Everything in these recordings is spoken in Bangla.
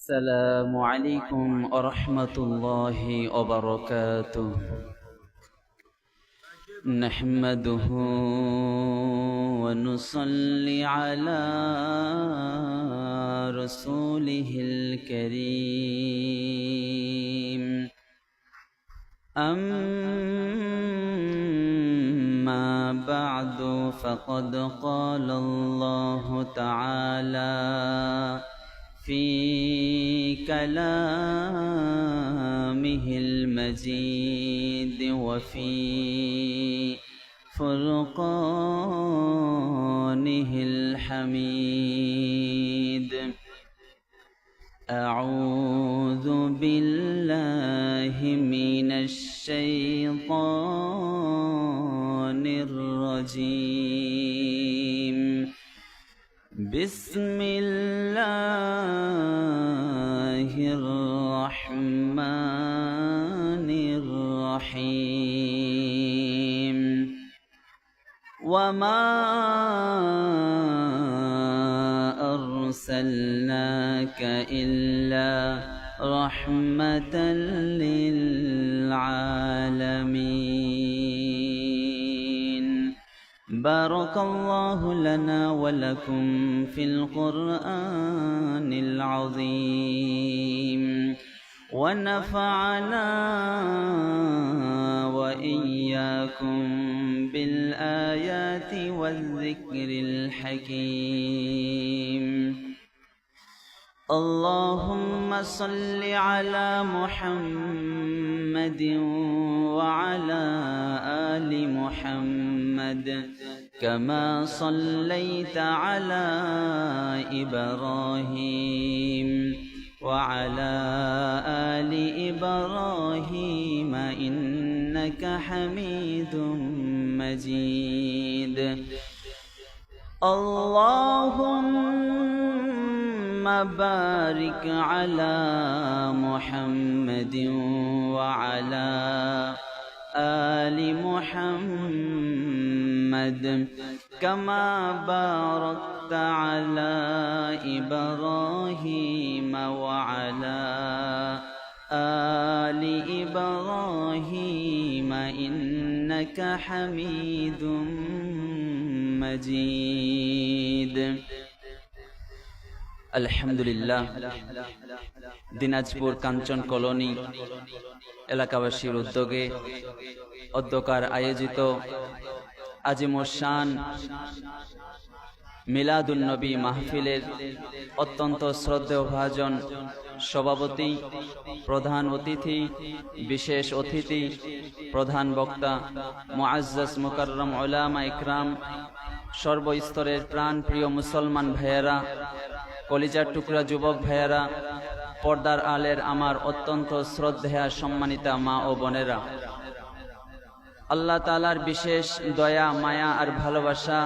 السلام عليكم ورحمة الله وبركاته. نحمده ونصلي على رسوله الكريم. أما بعد فقد قال الله تعالى في كلامه المجيد وفي فرقانه الحميد. أعوذ بالله من الشيطان الرجيم. بسم الله الرحمن الرحيم. وما أرسلناك إلا رحمة للعالمين. بارك الله لنا ولكم في القرآن العظيم، ونفعنا وإياكم بالآيات والذكر الحكيم. اللهم صل على محمد وعلى آل محمد كما صليت على إبراهيم وعلى آل إبراهيم إنك حميد مجيد. اللهم بارك على محمد وعلى آل محمد كما باركت على إبراهيم وعلى آل إبراهيم إنك حميد مجيد. আলহামদুলিল্লাহ, দিনাজপুর কাঞ্চন কলোনি এলাকাবাসীর উদ্যোগে অধ্যকার আয়োজিত আজিমুশান মিলাদুন নবী মাহফিলের অত্যন্ত শ্রদ্ধেয়ভাজন সভাপতি, প্রধান অতিথি, বিশেষ অতিথি, প্রধান বক্তা, মুআজ্জাজ মুকাররম উলামা ইকরাম, সর্বস্তরের প্রাণ প্রিয় মুসলমান ভাইয়েরা, কলিজার টুকরা যুবক ভাইয়েরা, পর্দার আলের আমার অত্যন্ত শ্রদ্ধেয়া সম্মানিতা মা ও বোনেরা, আল্লাহ তাআলার বিশেষ দয়া, মায়া আর ভালোবাসা,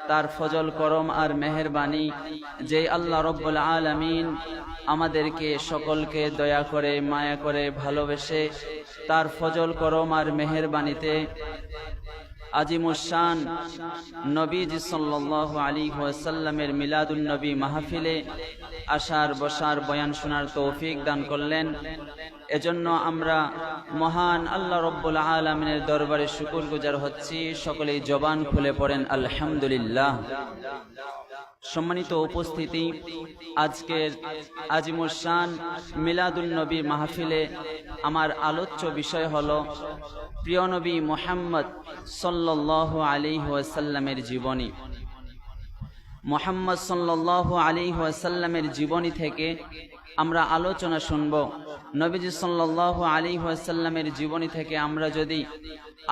তার ফজল করম আর মেহেরবানি, যেই আল্লাহ রব্বুল আলামিন আমাদেরকে সকলকে দয়া করে, মায়া করে, ভালোবেসে তার ফজল করম আর মেহেরবানিতে আজিমুশান নবীজি সাল্লাল্লাহু আলাইহি ওয়াসাল্লামের মিলাদুন নবী মাহফিলে আসার, বসার, বয়ান শোনার তৌফিক দান করলেন। এজন্য আমরা মহান আল্লাহ রব্বুল আলামিনের দরবারে শুকরগুজার হচ্ছি। সকলেই জবান খুলে পড়েন আলহামদুলিল্লাহ। সম্মানিত উপস্থিতি, আজকের আজিমুশান মিলাদুন নবী মাহফিলে আমার আলোচ্য বিষয় হলো প্রিয় নবী মুহাম্মদ সাল্লাল্লাহু আলাইহি ওয়াসাল্লামের জীবনী। মুহাম্মদ সাল্লাল্লাহু আলাইহি ওয়াসাল্লামের জীবনী থেকে আমরা আলোচনা শুনব। নবীজি সাল্লাল্লাহু আলাইহি ওয়াসাল্লামের জীবনী থেকে আমরা যদি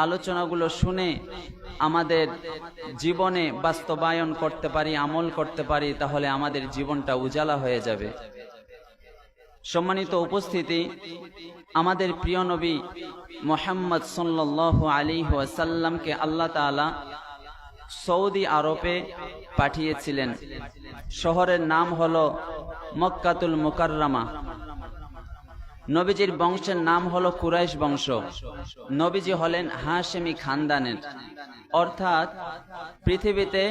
আলোচনাগুলো শুনে আমাদের জীবনে বাস্তবায়ন করতে পারি, আমল করতে পারি, তাহলে আমাদের জীবনটা উজালা হয়ে যাবে। সম্মানিত উপস্থিতি, আমাদের প্রিয় নবী মুহাম্মদ সাল্লাল্লাহু আলাইহি ওয়াসাল্লামকে আল্লাহ তাআলা সৌদি আরবে পাঠিয়েছিলেন। শহরের নাম হলো মক্কাতুল মুকাররমা। নবীজির বংশের নাম হলো কুরাইশ বংশ। নবীজি হলেন হাশেমি খানদানের, অর্থাৎ পৃথিবীতে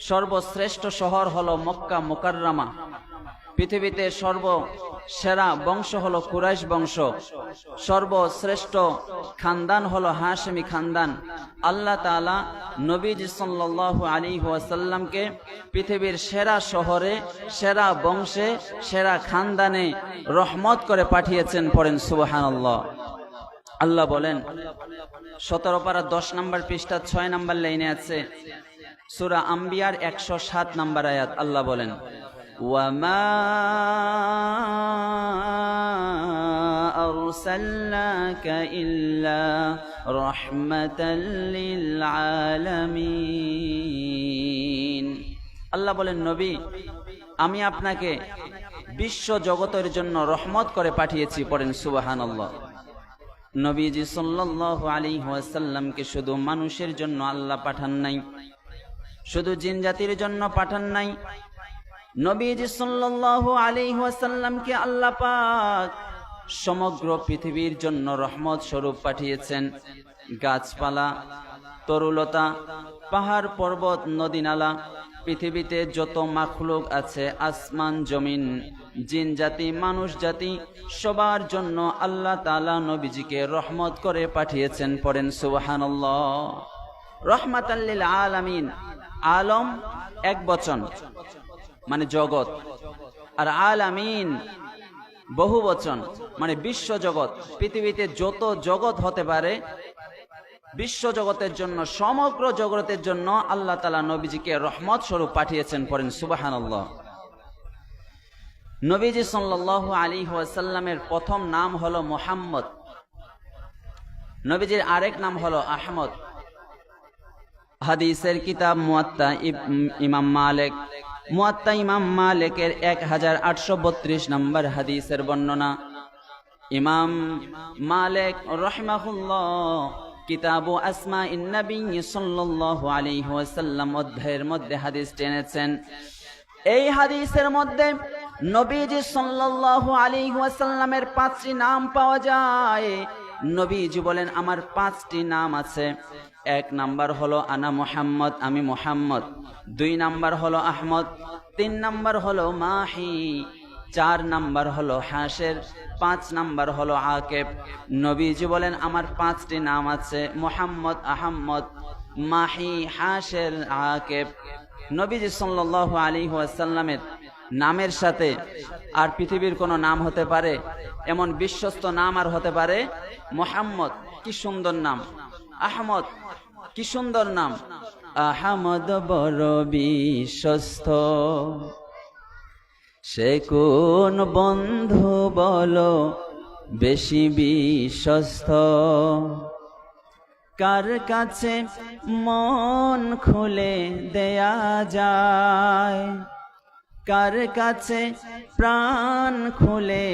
সর্বশ্রেষ্ঠ শহর হলো মক্কা মুকাররমা। পৃথিবীতে সর্বসেরা বংশ হলো কুরাইশ বংশ, সর্বশ্রেষ্ঠ খানদান হলো হাশেমি খানদান। আল্লাহ তাআলা নবীজি সাল্লাল্লাহু আলাইহি ওয়াসাল্লামকে পৃথিবীর সেরা শহরে, সেরা বংশে, সেরা খানদানে রহমত করে পাঠিয়েছেন। পড়েন সুবহানাল্লাহ। আল্লাহ বলেন 17 পারা 10 নম্বর পৃষ্ঠা 6 নম্বর লাইনে আছে, সূরা আম্বিয়ার 107 নম্বর আয়াত। আল্লাহ বলেন ওয়ামা আরসালনাকা ইল্লা রাহমাতাল লিল আলামিন। আল্লাহ বলেন নবী, আমি আপনাকে বিশ্ব জগতের জন্য রহমত করে পাঠিয়েছি। পড়েন সুবহানাল্লাহ। নবীজি সাল্লাল্লাহু আলাইহি ওয়াসাল্লামকে শুধু মানুষের জন্য আল্লাহ পাঠান নাই, শুধু জিন জাতির জন্য পাঠান নাই। নবীজি সাল্লাল্লাহু আলাইহি ওয়াসাল্লামকে আল্লাহ পাক সমগ্র পৃথিবীর জন্য রহমত স্বরূপ পাঠিয়েছেন। গাছপালা, তরুলতা, পাহাড় পর্বত, নদী নালা, পৃথিবীতে যত মাখলুক আছে, আসমান জমিন, জিন জাতি, মানুষ জাতি, সবার জন্য আল্লাহ তাআলা নবীজিকে রহমত করে পাঠিয়েছেন। পড়েন সুবহানাল্লাহ। রহমাতাল লিল আলামিন। আলম এক বচন মানে জগৎ, আর আলামিন বহু বচন মানে বিশ্ব জগৎ। পৃথিবীতে যত জগৎ হতে পারে, বিশ্ব জগতের জন্য, সমগ্র জগতের জন্য আল্লাহ তাআলা নবীজিকে রহমত স্বরূপ পাঠিয়েছেন। পড়েন সুবহানাল্লাহ। নবীজি সাল্লাল্লাহু আলাইহি ওয়াসাল্লামের প্রথম নাম হলো মুহাম্মদ। নবীজির আরেক নাম হলো আহমদ। হাদিসের কিতাব মুয়াত্তা ইমাম মালিক, মুয়াত্তা ইমাম মালিকের 1832 নম্বর হাদিসের বর্ণনা। ইমাম মালিক রাহিমাহুল্লাহ কিতাবু আসমাইন নবী সাল্লাল্লাহু আলাইহি ওয়াসাল্লাম অধ্যায়ের মধ্যে হাদিস টেনেছেন। এই হাদিসের মধ্যে নবীজি সাল্লাল্লাহু আলাইহি ওয়াসাল্লামের 5টি নাম পাওয়া যায়। নবীজি বলেন আমার 5টি নাম আছে। 1 নাম্বার হলো আনা মুহাম্মদ, আমি মুহাম্মদ। 2 নাম্বার হলো আহমদ। 3 নাম্বার হলো মাহি। 4 নাম্বার হলো হাশের। 5 নাম্বার হলো আকেব। নবীজি বলেন আমার 5টি নাম আছে, মুহাম্মদ, আহমদ, মাহি, হাশের, আকেব। নবীজি সাল্লাল্লাহু আলাইহি ওয়াসাল্লামের নামের সাথে আর পৃথিবীর কোনো নাম হতে পারে এমন বিশ্বস্ত নাম আর হতে পারে? মুহাম্মদ কি সুন্দর নাম, আহমদ কি সুন্দর নাম। আহমদ বড় বিশ্বস্ত, সে কোন বন্ধু বলো বেশি বিশ্বস্ত, কার কাছে মন খুলে দেয়া যায়, কার কাছে প্রাণ খুলে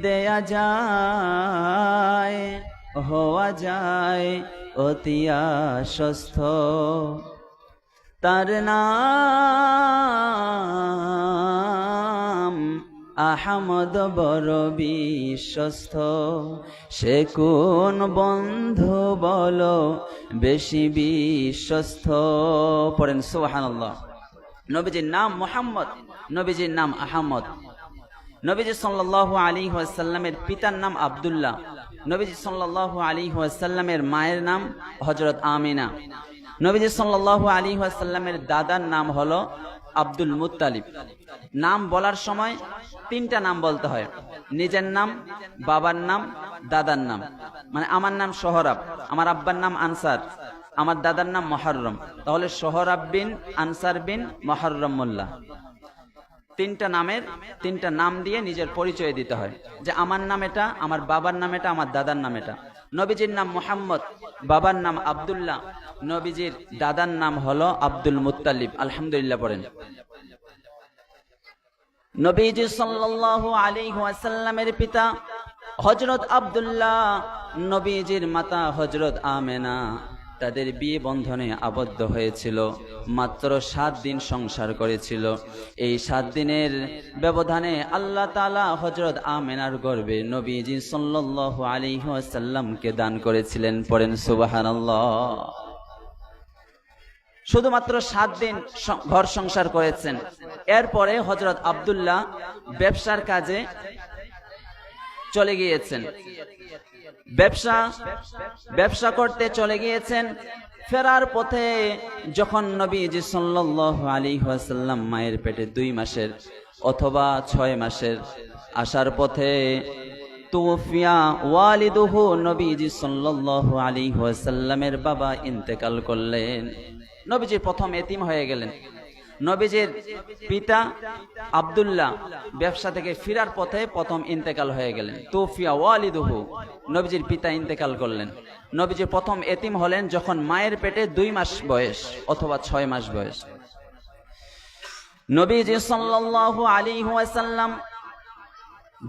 দেয়া যায়, হওয়া যায় অতি আশ্বস্ত। তার নাম আহমদ বড় বিশ্বস্ত, সে কোন বন্ধু বলো বেশি বিশ্বস্ত। পড়েন সুবহানাল্লাহ। নবীজির নাম মুহাম্মদ, নবীজির নাম আহমদ। নবীজি সাল্লাল্লাহু আলাইহি ওয়াসাল্লামের পিতার নাম আব্দুল্লাহ। নবীজি সাল্লাল্লাহু আলাইহি ওয়াসাল্লামের মায়ের নাম হযরত আমিনা। নবীজি সাল্লাল্লাহু আলাইহি ওয়াসাল্লামের দাদার নাম হলো আব্দুল মুত্তালিব। নাম বলার সময় 3টা নাম বলতে হয়, নিজের নাম, বাবার নাম, দাদার নাম। মানে আমার নাম সোহরাব, আমার আব্বার নাম আনসার, আমার দাদার নাম মুহররম, তাহলে সোহরাব বিন আনসার বিন মুহররম মোল্লা। 3টা নামের 3টা নাম দিয়ে নিজের পরিচয় দিতে হয় যে আমার নাম এটা, আমার বাবার নাম এটা, আমার দাদার নাম এটা। নবীজির নাম মুহাম্মদ, বাবার নাম আব্দুল্লাহ, নবীজির দাদার নাম হলো আব্দুল মুত্তালিব। আলহামদুলিল্লাহ পড়েন। নবীজি সাল্লাল্লাহু আলাইহি ওয়াসাল্লামের পিতা হযরত আব্দুল্লাহ, নবীজির মাতা হযরত আমেনা, তাদের বিয়ে বন্ধনে আবদ্ধ হয়েছিল। মাত্র 7 দিন সংসার করেছিল। এই 7 দিনের ব্যবধানে আল্লাহ তাআলা হযরত আমেনার গর্ভে নবীজি সাল্লাল্লাহু আলাইহি ওয়াসাল্লামকে দান করেছিলেন। পড়েন সুবহানাল্লাহ। শুধুমাত্র 7 দিন ঘর সংসার করেছেন। এরপরে হযরত আব্দুল্লাহ ব্যবসার কাজে চলে গিয়েছেন, ব্যবসা করতে চলে গিয়েছেন। ফেরার পথে যখন নবীজি সাল্লাল্লাহু আলাইহি ওয়াসাল্লাম মায়ের পেটে 2 মাসের অথবা 6 মাসের, আসার পথে তুফিয়া ওয়ালিদুহু, নবীজি সাল্লাল্লাহু আলাইহি ওয়াসাল্লামের বাবা ইন্তেকাল করলেন। নবীজি প্রথম এতিম হয়ে গেলেন। নবীজির পিতা আব্দুল্লাহ ব্যবসা থেকে ফেরার পথে প্রথম ইন্তেকাল হয়ে গেলেন। তুফিয়া ওয়ালিদুহু, নবীজির পিতা ইন্তেকাল করলেন। নবীজি প্রথম এতিম হলেন যখন মায়ের পেটে 2 মাস বয়স অথবা 6 মাস বয়স। নবীজি সাল্লাল্লাহু আলাইহি ওয়াসাল্লাম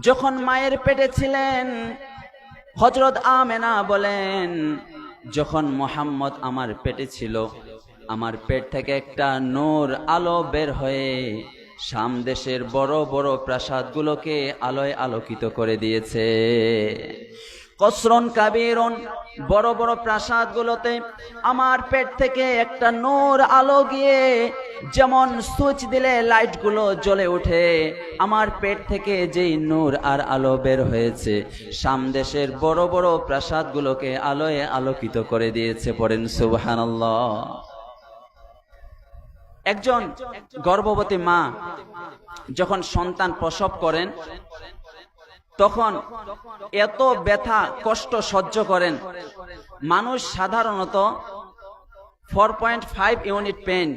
যখন মায়ের পেটে ছিলেন, হযরত আমেনা বলেন, যখন মুহাম্মদ আমার পেটে ছিল, আমার পেট থেকে একটা নূর আলো বের হয়ে শাম দেশের বড় বড় প্রাসাদগুলোকে আলোয় আলোকিত করে দিয়েছে। কসরুন কাবীরুন, বড় বড় প্রাসাদগুলোতে আমার পেট থেকে একটা নূর আলো গিয়ে যেমন সুইচ দিলে লাইটগুলো জ্বলে ওঠে, আমার পেট থেকে যেই নূর আর আলো বের হয়েছে শাম দেশের বড় বড় প্রাসাদগুলোকে আলোয় আলোকিত করে দিয়েছে। পড়েন সুবহানাল্লাহ। একজন গর্ভবতী মা যখন সন্তান প্রসব করেন, তখন এত ব্যথা কষ্ট সহ্য করেন। মানুষ সাধারণত 4.5 ইউনিট পেইন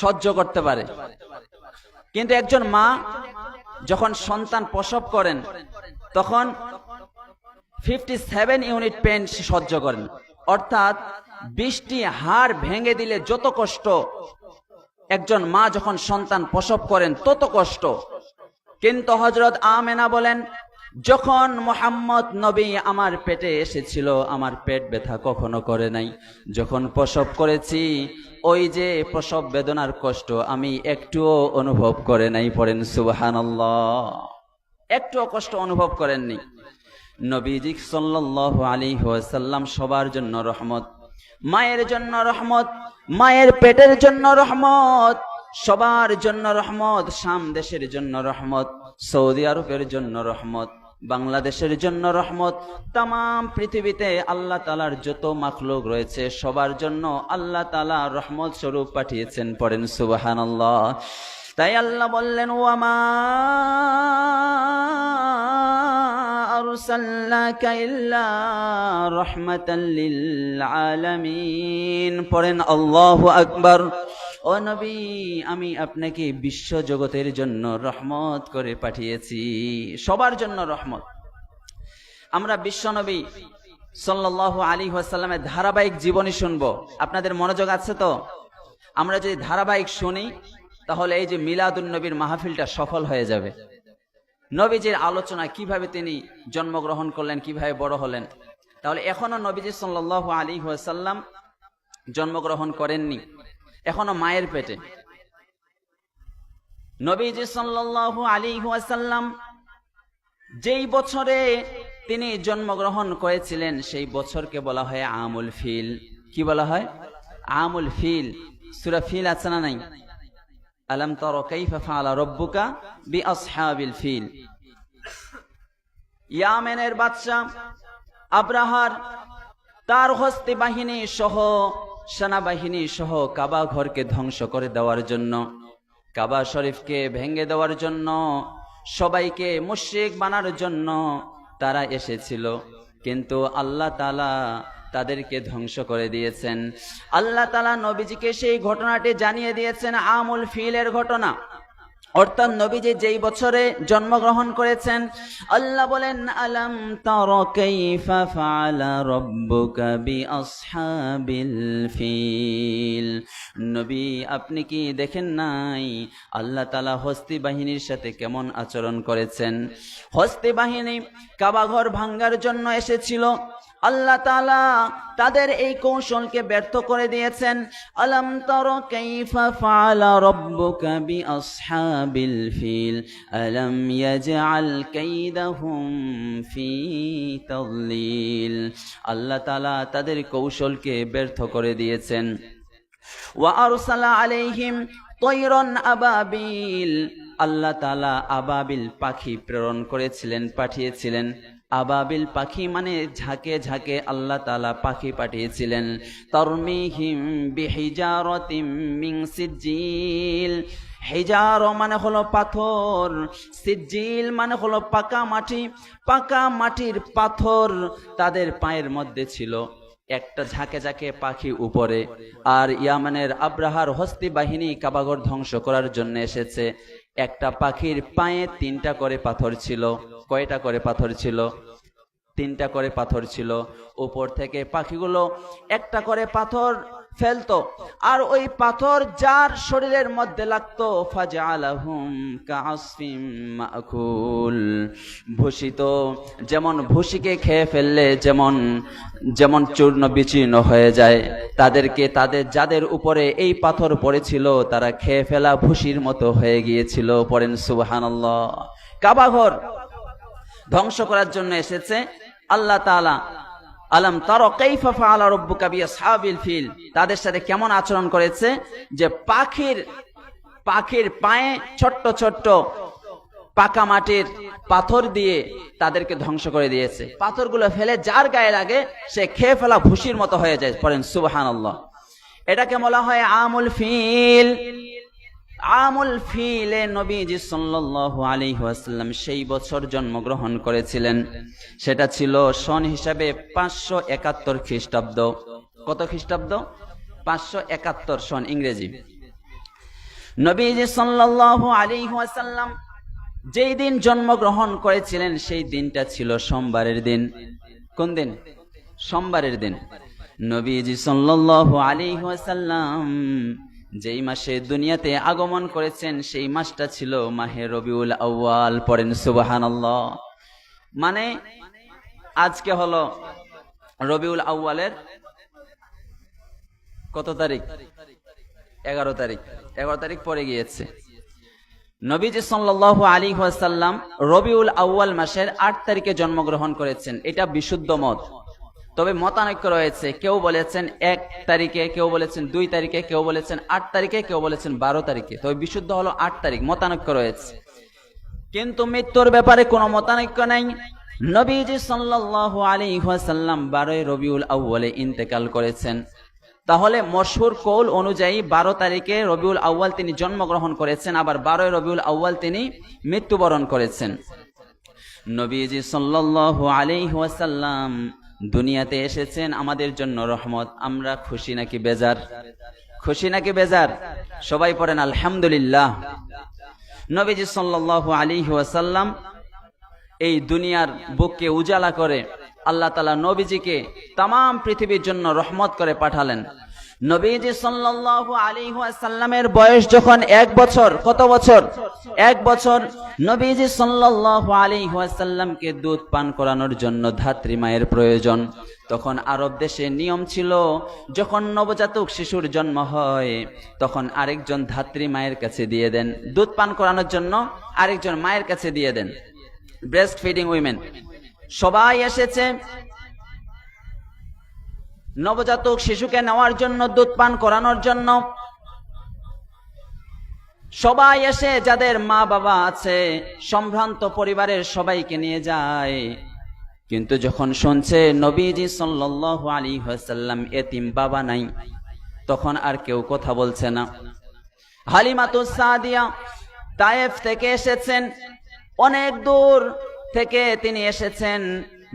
সহ্য করতে পারে, কিন্তু একজন মা যখন সন্তান প্রসব করেন তখন 57 ইউনিট পেইন সহ্য করেন। অর্থাৎ 20টি হাড় ভেঙে দিলে যত কষ্ট একজন মা যখন সন্তান প্রসব করেন তত কষ্ট। কিন্তু হযরত আমেনা বলেন, যখন মুহাম্মদ নবী আমার পেটে এসেছিল আমার পেট ব্যথা কখনো করে নাই। যখন প্রসব করেছি ওই যে প্রসব বেদনার কষ্ট আমি একটুও অনুভব করে নাই। পড়েন সুবহানাল্লাহ। একটুও কষ্ট অনুভব করেননি। নবীজি সাল্লাল্লাহু আলাইহি ওয়াসাল্লাম সবার জন্য রহমত, মায়ের জন্য রহমত, মায়ের পেটের জন্য রহমত, সবার জন্য রহমত, শাম দেশের জন্য রহমত, সৌদি আরবের জন্য রহমত, বাংলাদেশের জন্য রহমত, তামাম পৃথিবীতে আল্লাহ তাআলার যত মাখলুক রয়েছে সবার জন্য আল্লাহ তাআলা রহমত স্বরূপ পাঠিয়েছেন। পড়েন সুবহানাল্লাহ। তাই আল্লাহ বললেন, ওয়ামা আরসালনাকা ইল্লা রাহমাতাল লিল আলামিন। পড়েন আল্লাহু আকবার। ও নবী, আমি আপনাকে বিশ্ব জগতের জন্য রহমত করে পাঠিয়েছি, সবার জন্য রহমত। আমরা বিশ্ব নবী সাল্লাল্লাহু আলাইহি ওয়াসাল্লামের ধারাবাহিক জীবনী শুনবো। আপনাদের মনোযোগ আছে তো? আমরা যদি ধারাবাহিক শুনি তাহলে এই যে মিলাদুন নবীর মাহফিলটা সফল হয়ে যাবে। নবীজির আলোচনা, কিভাবে তিনি জন্মগ্রহণ করলেন, কিভাবে বড় হলেন। তাহলে এখনো নবীজি সাল্লাল্লাহু আলাইহি ওয়াসাল্লাম জন্মগ্রহণ করেননি, এখনো মায়ের পেটে। নবীজি সাল্লাল্লাহু আলাইহি ওয়াসাল্লাম যেই বছরে তিনি জন্মগ্রহণ করেছিলেন সেই বছরকে বলা হয় আমুল ফিল। কি বলা হয়? আমুল ফিল। সূরা ফিল আছে না নাই? আলাম তারা কাইফা ফাআলা রাব্বুকা বিআসহাবিল ফিল। ইয়ামেনের বাদশা আব্রাহার তার হস্তি বাহিনী সহ, সেনাবাহিনী সহ কাবা ঘরকে ধ্বংস করে দেওয়ার জন্য, কাবা শরীফকে ভেঙে দেওয়ার জন্য, সবাইকে মুশরিক বানার জন্য তারা এসেছিল। কিন্তু আল্লাহ তাআলা তাদেরকে ধ্বংস করে দিয়েছেন। আল্লাহ তাআলা নবীজিকে সেই ঘটনাটি জানিয়ে দিয়েছেন, আমুল ফিলের ঘটনা। অর্থাৎ নবীজি যেই বছরে জন্মগ্রহণ করেছেন, আল্লাহ বলেন, আলাম তারা কাইফা ফাআলা রাব্বুকা বিআসহাবিল ফিল। নবী, আপনি কি দেখেন নাই আল্লাহ তাআলা হস্তি বাহিনীর সাথে কেমন আচরণ করেছেন? হস্তি বাহিনী কাবাঘর ভাঙ্গার জন্য এসেছিল, আল্লাহ তাআলা তাদের এই কৌশলকে ব্যর্থ করে দিয়েছেন। আলাম তারা কাইফা ফাআলা রাব্বুকা বিআসহাবিল ফিল আলাম ইয়াজআল কাইদাহুম ফি তাদলিল। আল্লাহ তাআলা তাদের কৌশলকে ব্যর্থ করে দিয়েছেন। ওয়া আরসালা আলাইহিম তয়রান আবাবিল, আল্লাহ তাআলা আবাবিল পাখি প্রেরণ করেছিলেন, পাঠিয়েছিলেন। আবাবিল পাখি মানে ঝাঁকে ঝাঁকে আল্লাহ তাআলা পাখি পাঠিয়েছিলেন। তারমিহিম বিহিজারাতিম মিন সিজিল, হিজার মানে হলো পাথর, সিজিল মানে হলো পাকা মাটি, পাকা মাটির পাথর তাদের পায়ের মধ্যে ছিল। একটা ঝাঁকে ঝাঁকে পাখি উপরে, আর ইয়ামানের আব্রাহার হস্তি বাহিনী কাবাঘর ধ্বংস করার জন্য এসেছে। একটা পাখির পায়ে 3টা করে পাথর ছিল। কয়টা করে পাথর ছিল? 3টা করে পাথর ছিল। উপর থেকে পাখিগুলো একটা করে পাথর ফেলতো, আর ওই পাথর যার শরীরের মধ্যে লাগতো ফাজআলাহুম কাআসফিম মাকুল, ভূষিত, যেমন ভুসিকে খেয়ে ফেললে যেমন যেমন চূর্ণ বিচূর্ণ হয়ে যায়, তাদেরকে যাদের উপরে এই পাথর পড়েছিল তারা খেয়ে ফেলা ভুসির মতো হয়ে গিয়েছিল। পড়েন সুবহানাল্লাহ। কাবাঘর ধ্বংস করার জন্য এসেছে আল্লাহ তাআলা। আলাম তারা কাইফা ফাআলা রাব্বুকা বিআসহাবিল ফিল, তাদের সাথে কেমন আচরণ করেছে, যে পাখির পায়ে ছোট্ট ছোট্ট পাকা মাটির পাথর দিয়ে তাদেরকে ধ্বংস করে দিয়েছে। পাথরগুলো ফেলে যার গায়ে লাগে সে খেয়ে ফেলা ভুসির মতো হয়ে যায়। পড়েন সুবহানাল্লাহ। এটাকে বলা হয় আমুল ফিল। আমুল ফিলে নবীজি সাল্লাল্লাহু আলাইহি ওয়াসাল্লাম সেই বছর জন্মগ্রহণ করেছিলেন। সেটা ছিল সন হিসাবে 571 খ্রিস্টাব্দ। কত খ্রিস্টাব্দ? 571 সন ইংরেজি। নবীজি সাল্লাল্লাহু আলাইহি ওয়াসাল্লাম যেই দিন জন্মগ্রহণ করেছিলেন সেই দিনটা ছিল সোমবারের দিন। কোন দিন? সোমবারের দিন। নবীজি সাল্লাল্লাহু আলাইহি ওয়াসাল্লাম যেই মাসে দুনিয়াতে আগমন করেছেন সেই মাসটা ছিল মাহে রবিউল আউয়াল। পড়েন সুবহানাল্লাহ। মানে আজকে হলো রবিউল আউয়ালের কত তারিখ? 11 তারিখ। 11 তারিখ পরে গিয়েছে। নবীজি সাল্লাল্লাহু আলাইহি ওয়াসাল্লাম রবিউল আউয়াল মাসের 8 তারিখে জন্মগ্রহণ করেছেন। এটা বিশুদ্ধ মত। তবে মতানৈক্য রয়েছে, কেউ বলেছেন 1 তারিখে, কেউ বলেছেন 2 তারিখে, কেউ বলেছেন 8 তারিখে, কেউ বলেছেন 12 তারিখে। তবে বিশুদ্ধ হলো 8 তারিখ। মতানৈক্য রয়েছে, কিন্তু মৃত্যুর ব্যাপারে কোনো মতানৈক্য নেই। নবীজি সাল্লাল্লাহু আলাইহি ওয়াসাল্লাম 12 রবিউল আউয়ালে ইন্তেকাল করেছেন। তাহলে মশহুর কৌল অনুযায়ী 12 তারিখে রবিউল আউয়াল তিনি জন্মগ্রহণ করেছেন, আবার 12 রবিউল আউয়াল তিনি মৃত্যুবরণ করেছেন। নবীজি সাল্লাল্লাহু আলাইহি ওয়াসাল্লাম দুনিয়াতে এসেছেন আমাদের জন্য রহমত। আমরা খুশি নাকি বেজার? খুশি নাকি বেজার? সবাই পড়েন আলহামদুলিল্লাহ। নবীজি সাল্লাল্লাহু আলাইহি ওয়াসাল্লাম এই দুনিয়ার বুককে উজালা করে আল্লাহ তাআলা নবীজিকে তামাম পৃথিবীর জন্য রহমত করে পাঠালেন। নবীজি সাল্লাল্লাহু আলাইহি ওয়াসাল্লামের বয়স যখন 1 বছর, কত বছর? 1 বছর। নবীজি সাল্লাল্লাহু আলাইহি ওয়াসাল্লামকে দুধ পান করানোর জন্য ধাত্রী মায়ের প্রয়োজন। তখন আরব দেশে নিয়ম ছিল, যখন নবজাতক শিশুর জন্ম হয় তখন আরেকজন ধাত্রী মায়ের কাছে দিয়ে দেন, দুধ পান করানোর জন্য আরেকজন মায়ের কাছে দিয়ে দেন। ব্রেস্ট ফিডিং উইমেন সবাই এসেছে নবজাতক শিশুকে নেওয়ার জন্য, দুধ পান করানোর জন্য। সবাই এসে যাদের মা বাবা আছে সম্ভ্রান্ত পরিবারের সবাইকে নিয়ে যায়। কিন্তু যখন শুনছে নবীজি সাল্লাল্লাহু আলাইহি ওয়াসাল্লাম এতিম, বাবা নাই, তখন আর কেউ কথা বলছে না। হালিমাতুস সাদিয়া তায়েফ থেকে এসেছেন, অনেক দূর থেকে তিনি এসেছেন,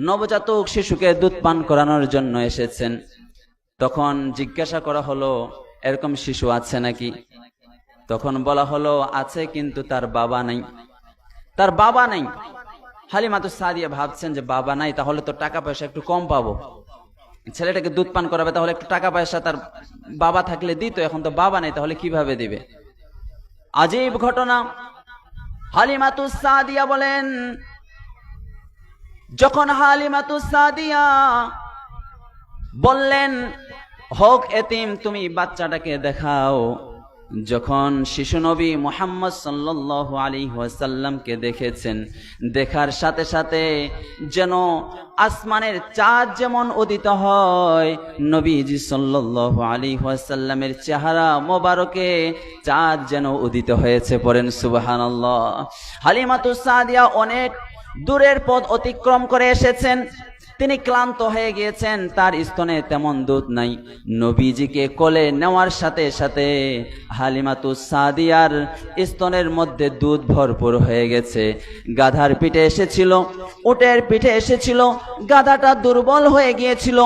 নবজাতক শিশুকে দুধ পান করানোর জন্য এসেছেন। তখন জিজ্ঞাসা করা হলো, এরকম শিশু আছে নাকি? তখন বলা হলো আছে, কিন্তু তার বাবা নাই। তার বাবা নাই। হালিমাতুস সাদিয়া ভাবছেন যে বাবা নাই, তাহলে তো টাকা পয়সা একটু কম পাবো, ছেলেটাকে দুধ পান করাবে, তাহলে একটু টাকা পয়সা তার বাবা থাকলে দিত, এখন তো বাবা নাই, তাহলে কিভাবে দিবে? আজীব ঘটনা। হালিমাতুস সাদিয়া বলেন, যখন হালিমাতুস সাদিয়া বললেন হোক এতিম, তুমি বাচ্চাটাকে দেখাও, যখন শিশু নবী মুহাম্মদ সাল্লাল্লাহু আলাইহি ওয়াসাল্লামকে দেখেছেন, দেখার সাথে সাথে যেন আসমানের চাঁদ যেমন উদিত হয়, নবীজি সাল্লাল্লাহু আলাইহি ওয়াসাল্লামের চেহারা মোবারকে চাঁদ যেন উদিত হয়েছে। পড়েন সুবহানাল্লাহ। হালিমাতুস সাদিয়া অনেক দূরের পথ অতিক্রম করে এসেছেন, তিনি ক্লান্ত হয়ে গিয়েছেন, তার স্তনে তেমন দুধ নাই। নবীজিকে কোলে নেওয়ার সাথে সাথে হালিমাতুস সাদিয়ার স্তনের মধ্যে দুধ ভরপুর হয়ে গেছে। গাধার পিঠে এসেছিল, উটের পিঠে এসেছিল, গাধাটা দুর্বল হয়ে গিয়েছিল।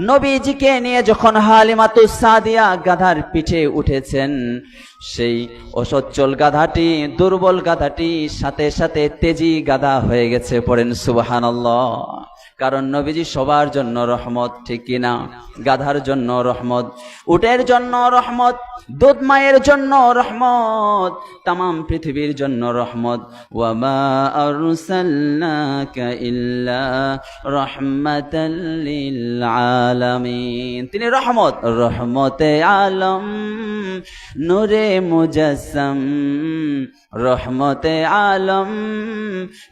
নবীজিকে নিয়ে যখন হালিমাতুস সাদিয়া গাধার পিঠে উঠেছেন, সেই অসচ্ছল গাধাটি, দুর্বল গাধাটি সাথে সাথে তেজি গাধা হয়ে গেছে। পড়েন সুবহানাল্লাহ। কারণ নবীজি সবার জন্য রহমত, ঠিক কিনা? গাধার জন্য রহমত, উটের জন্য রহমত, দুধ মায়ের জন্য রহমত, তামাম পৃথিবীর জন্য রহমত। ওয়ামা আরসালনাকা ইল্লা রাহমাতাল লিল আলামিন। তিনি রহমত, রহমতে আলম, নূরে মুজাসসাম, রহমতে আলম,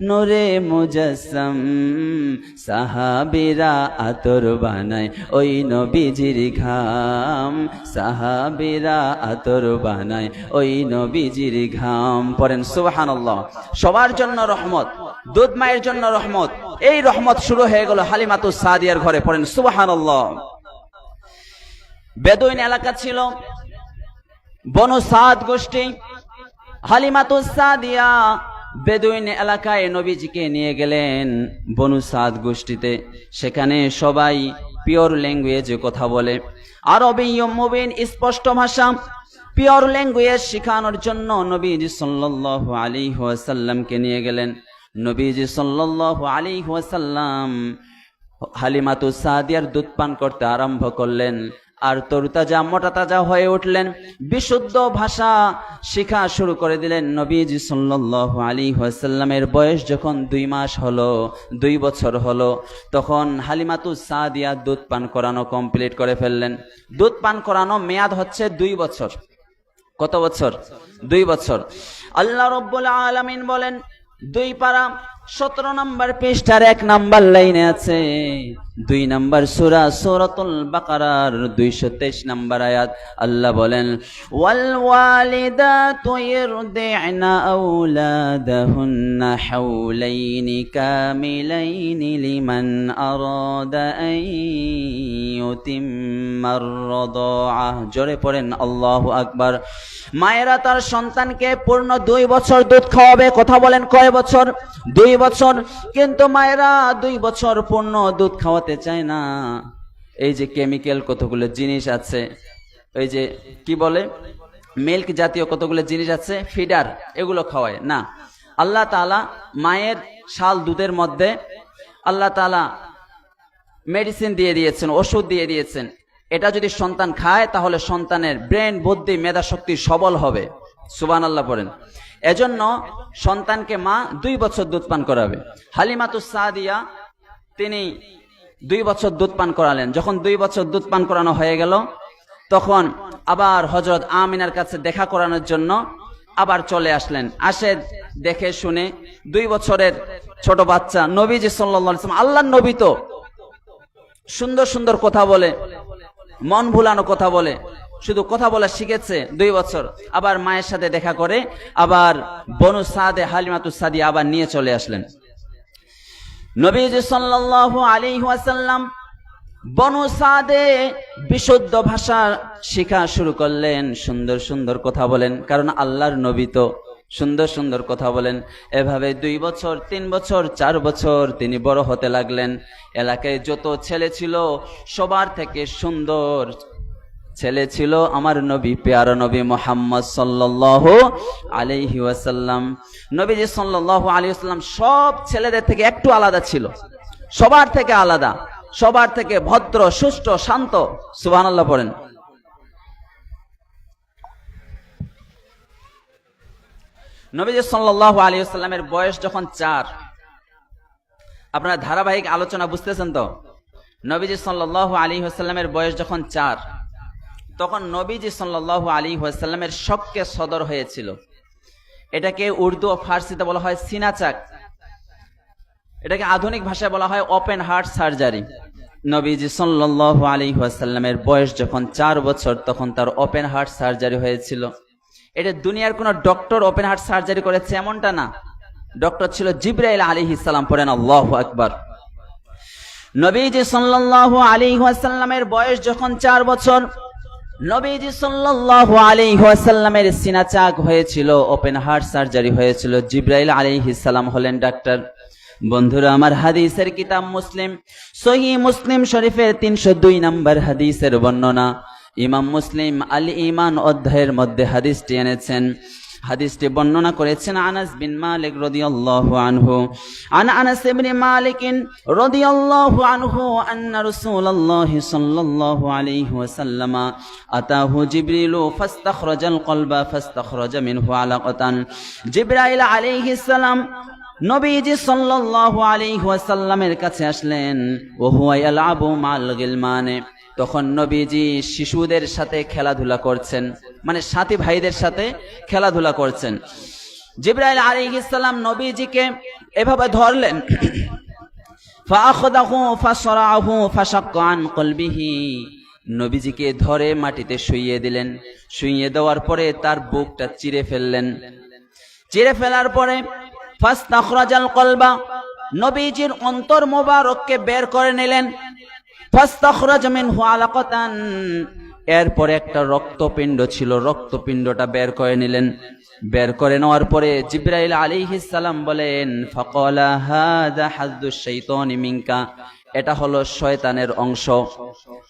নূরে মুজাসসাম। সাহাবীরা আতর বানায় ওই নবীজির ঘাম, সাহাবীরা আতর বানায় ওই নবীজির ঘাম। পড়েন সুবহানাল্লাহ। সবার জন্য রহমত, দুধ মায়ের জন্য রহমত। এই রহমত শুরু হয়ে গেল হালিমাতুস সাদিয়ার ঘরে। পড়েন সুবহানাল্লাহ। বেদুইন এলাকা ছিল, বনু সাদ গোষ্ঠী। হালিমাতুস সাদিয়া বেদুইন এলাকায় নবীজিকে নিয়ে গেলেন, বনু সাদ গোষ্ঠীতে। সেখানে সবাই পিওর ল্যাঙ্গুয়েজে কথা বলে, আরবীয় মুবিন, স্পষ্ট ভাষা। পিওর ল্যাঙ্গুয়েজ শেখানোর জন্য নবীজি সাল্লাল্লাহু আলাইহি ওয়াসাল্লামকে নিয়ে গেলেন। নবীজি সাল্লাল্লাহু আলাইহি ওয়াসাল্লাম হালিমাতুস সাদিয়ার দুধ পান করতে আরম্ভ করলেন, আর তরতাজা মোটা তাজা হয়ে উঠলেন, বিশুদ্ধ ভাষা শিখা শুরু করে দিলেন। নবীজি সাল্লাল্লাহু আলাইহি ওয়াসাল্লামের বয়স যখন 2 মাস হলো, 2 বছর হলো, তখন হালিমাতুস সাদিয়া দুধ পান করানো কমপ্লিট করে ফেললেন। দুধ পান করানো মেয়াদ হচ্ছে 2 বছর। কত বছর? 2 বছর। আল্লাহ রাব্বুল আলামিন বলেন, 2 পারা 17 নম্বর পৃষ্ঠার 1 নম্বর লাইনে আছে, 2 নম্বর সূরা সূরাতুল বাকারার 223 নম্বর আয়াত। আল্লাহ বলেন, ওয়াল ওয়ালিদাতু ইরদি'না আওলাদাহুন্না হাওলাইনি কামিলাইনি লিমান আরাদা আন ইউতিম্মার রাদাআহ। জোরে পড়েন আল্লাহু আকবার। মায়েরা তার সন্তানকে পূর্ণ 2 বছর দুধ খাওয়াবে। কথা বলেন, কয় বছর? 2 বছর। কিন্তু মায়েরা 2 বছর পূর্ণ দুধ খাওয়াতে চায় না। এই যে কেমিক্যাল কতগুলো জিনিস আছে, এই যে কি বলে মিল্ক জাতীয় কতগুলো জিনিস আছে, ফিডার, এগুলো খাওয়ায় না। আল্লাহ তাআলা মায়ের শাল দুধের মধ্যে আল্লাহ তাআলা মেডিসিন দিয়ে দিয়েছেন, ওষুধ দিয়ে দিয়েছেন। এটা যদি সন্তান খায় তাহলে সন্তানের ব্রেন, বুদ্ধি, মেধা শক্তি সবল হবে। সুবহানাল্লাহ পড়েন। এজন্য সন্তানকে মা 2 বছর দুধ পান করাবে। হালিমাতুস সাদিয়া তিনি 2 বছর দুধ পান করালেন। যখন 2 বছর দুধ পান করানো হয়ে গেল, তখন আবার হযরত আমিনার কাছে দেখা করানোর জন্য আবার চলে আসলেন। আসে দেখে শুনে 2 বছরের ছোট বাচ্চা, নবীজি সাল্লাল্লাহু আলাইহি ওয়াসাল্লাম, আল্লাহর নবী তো সুন্দর সুন্দর কথা বলে, মন ভুলানো কথা বলে, শুধু কথা বলা শিখেছে 2 বছর। আবার মায়ের সাথে দেখা করে আবার বনু সাদে হালিমাতুস সাদিয়া আবার নিয়ে চলে আসলেন। নবীজি সাল্লাল্লাহু আলাইহি ওয়াসাল্লাম বনু সাদে বিশুদ্ধ ভাষা শেখা শুরু করলেন, সুন্দর সুন্দর কথা বলেন, কারণ আল্লাহর নবী তো সুন্দর সুন্দর কথা বলেন। এভাবে 2 বছর, 3 বছর, 4 বছর তিনি বড় হতে লাগলেন। এলাকায় যত ছেলে ছিল সবার থেকে সুন্দর ছেলে ছিল আমার নবী, পেয়ারা নবী মুহাম্মদ সাল্লাল্লাহু আলাইহি ওয়াসাল্লাম। নবীজি সাল্লাল্লাহু আলাইহি ওয়াসাল্লাম সব ছেলেদের থেকে একটু আলাদা ছিল, সবার থেকে আলাদা, সবার থেকে ভদ্র, সুষ্ঠু, শান্ত। সুবহানাল্লাহ পড়েন। নবীজি সাল্লাল্লাহু আলাইহি ওয়াসাল্লামের বয়স যখন 4, আপনারা ধারাবাহিক আলোচনা বুঝতেছেন তো? নবীজি সাল্লাল্লাহু আলাইহি ওয়াসাল্লামের বয়স যখন 4, তখন নবীজি সাল্লাল্লাহু আলাইহি ওয়াসাল্লামের শক্কে সদর হয়েছিল। এটাকে উর্দু ও ফার্সিতে বলা হয় সিনাচাক, এটাকে আধুনিক ভাষায় বলা হয় ওপেন হার্ট সার্জারি। নবীজি সাল্লাল্লাহু আলাইহি ওয়াসাল্লামের বয়স যখন 4 বছর তখন তার ওপেন হার্ট সার্জারি হয়েছিল। এটা দুনিয়ার কোন ডক্টর ওপেন হার্ট সার্জারি করেছে এমনটা না, ডক্টর ছিল জিবরাইল আলাইহিস সালাম। পড়েন আল্লাহু আকবার। নবীজি সাল্লাল্লাহু আলাইহি ওয়াসাল্লামের বয়স যখন 4 বছর, নবীজি সাল্লাল্লাহু আলাইহি ওয়াসাল্লামের সিনা চাক হয়েছিল, ওপেন হার্ট সার্জারি হয়েছিল। জিবরাইল আলাইহিস সালাম হলেন ডাক্তার। বন্ধুরা আমার, হাদিসের কিতাব মুসলিম, সহিহ মুসলিম শরীফের 302 নম্বর হাদিসের বর্ণনা। ইমাম মুসলিম আল ঈমান অধ্যায়ের মধ্যে হাদিসটি এনেছেন। হাদিসটি বর্ণনা করেছেন আনাস বিন মালিক রাদিয়াল্লাহু আনহু। আনাস ইবনে মালিক রাদিয়াল্লাহু আনহু আন্না রাসূলুল্লাহ সাল্লাল্লাহু আলাইহি ওয়াসাল্লাম আতাহু জিবরিলু ফাস্তাখরাজাল কলবা ফাস্তাখরাজা মিনহু আলাকাতান। জিবরাইল আলাইহিস সালাম নবীজি সাল্লাল্লাহু আলাইহি ওয়াসাল্লামের কাছে আসলেন। ওয়া হুয়া ইয়ালআবু মাল গিলমানে, তখন নবীজি শিশুদের সাথে খেলাধুলা করছেন, মানে সাথী ভাইদের সাথে খেলাধুলা করছেন। জিবরাইল আলাইহিস সালাম নবীজিকে এভাবে ধরলেন। ফাআখাযাহু ফাসরাহু ফাশাক্কা আন কলবিহি, নবীজিকে ধরে মাটিতে শুইয়ে দিলেন। শুইয়ে দেওয়ার পরে তার বুকটা চিরে ফেললেন। চিরে ফেলার পরে ফাস্তাখরাজাল কলবা, নবীজির অন্তর মোবারককে বের করে নিলেন। ফাস্তাখরাজ মিনহু আলাকাতান, এরপরে একটা রক্তপিণ্ড ছিল, রক্তপিণ্ডটা বের করে নিলেন। বের করে নেওয়ার পরে জিবরাইল আলাইহিস সালাম বলেন, ফাকালা হাযা হাযুশ শাইতানি মিনকা, এটা হলো শয়তানের অংশ।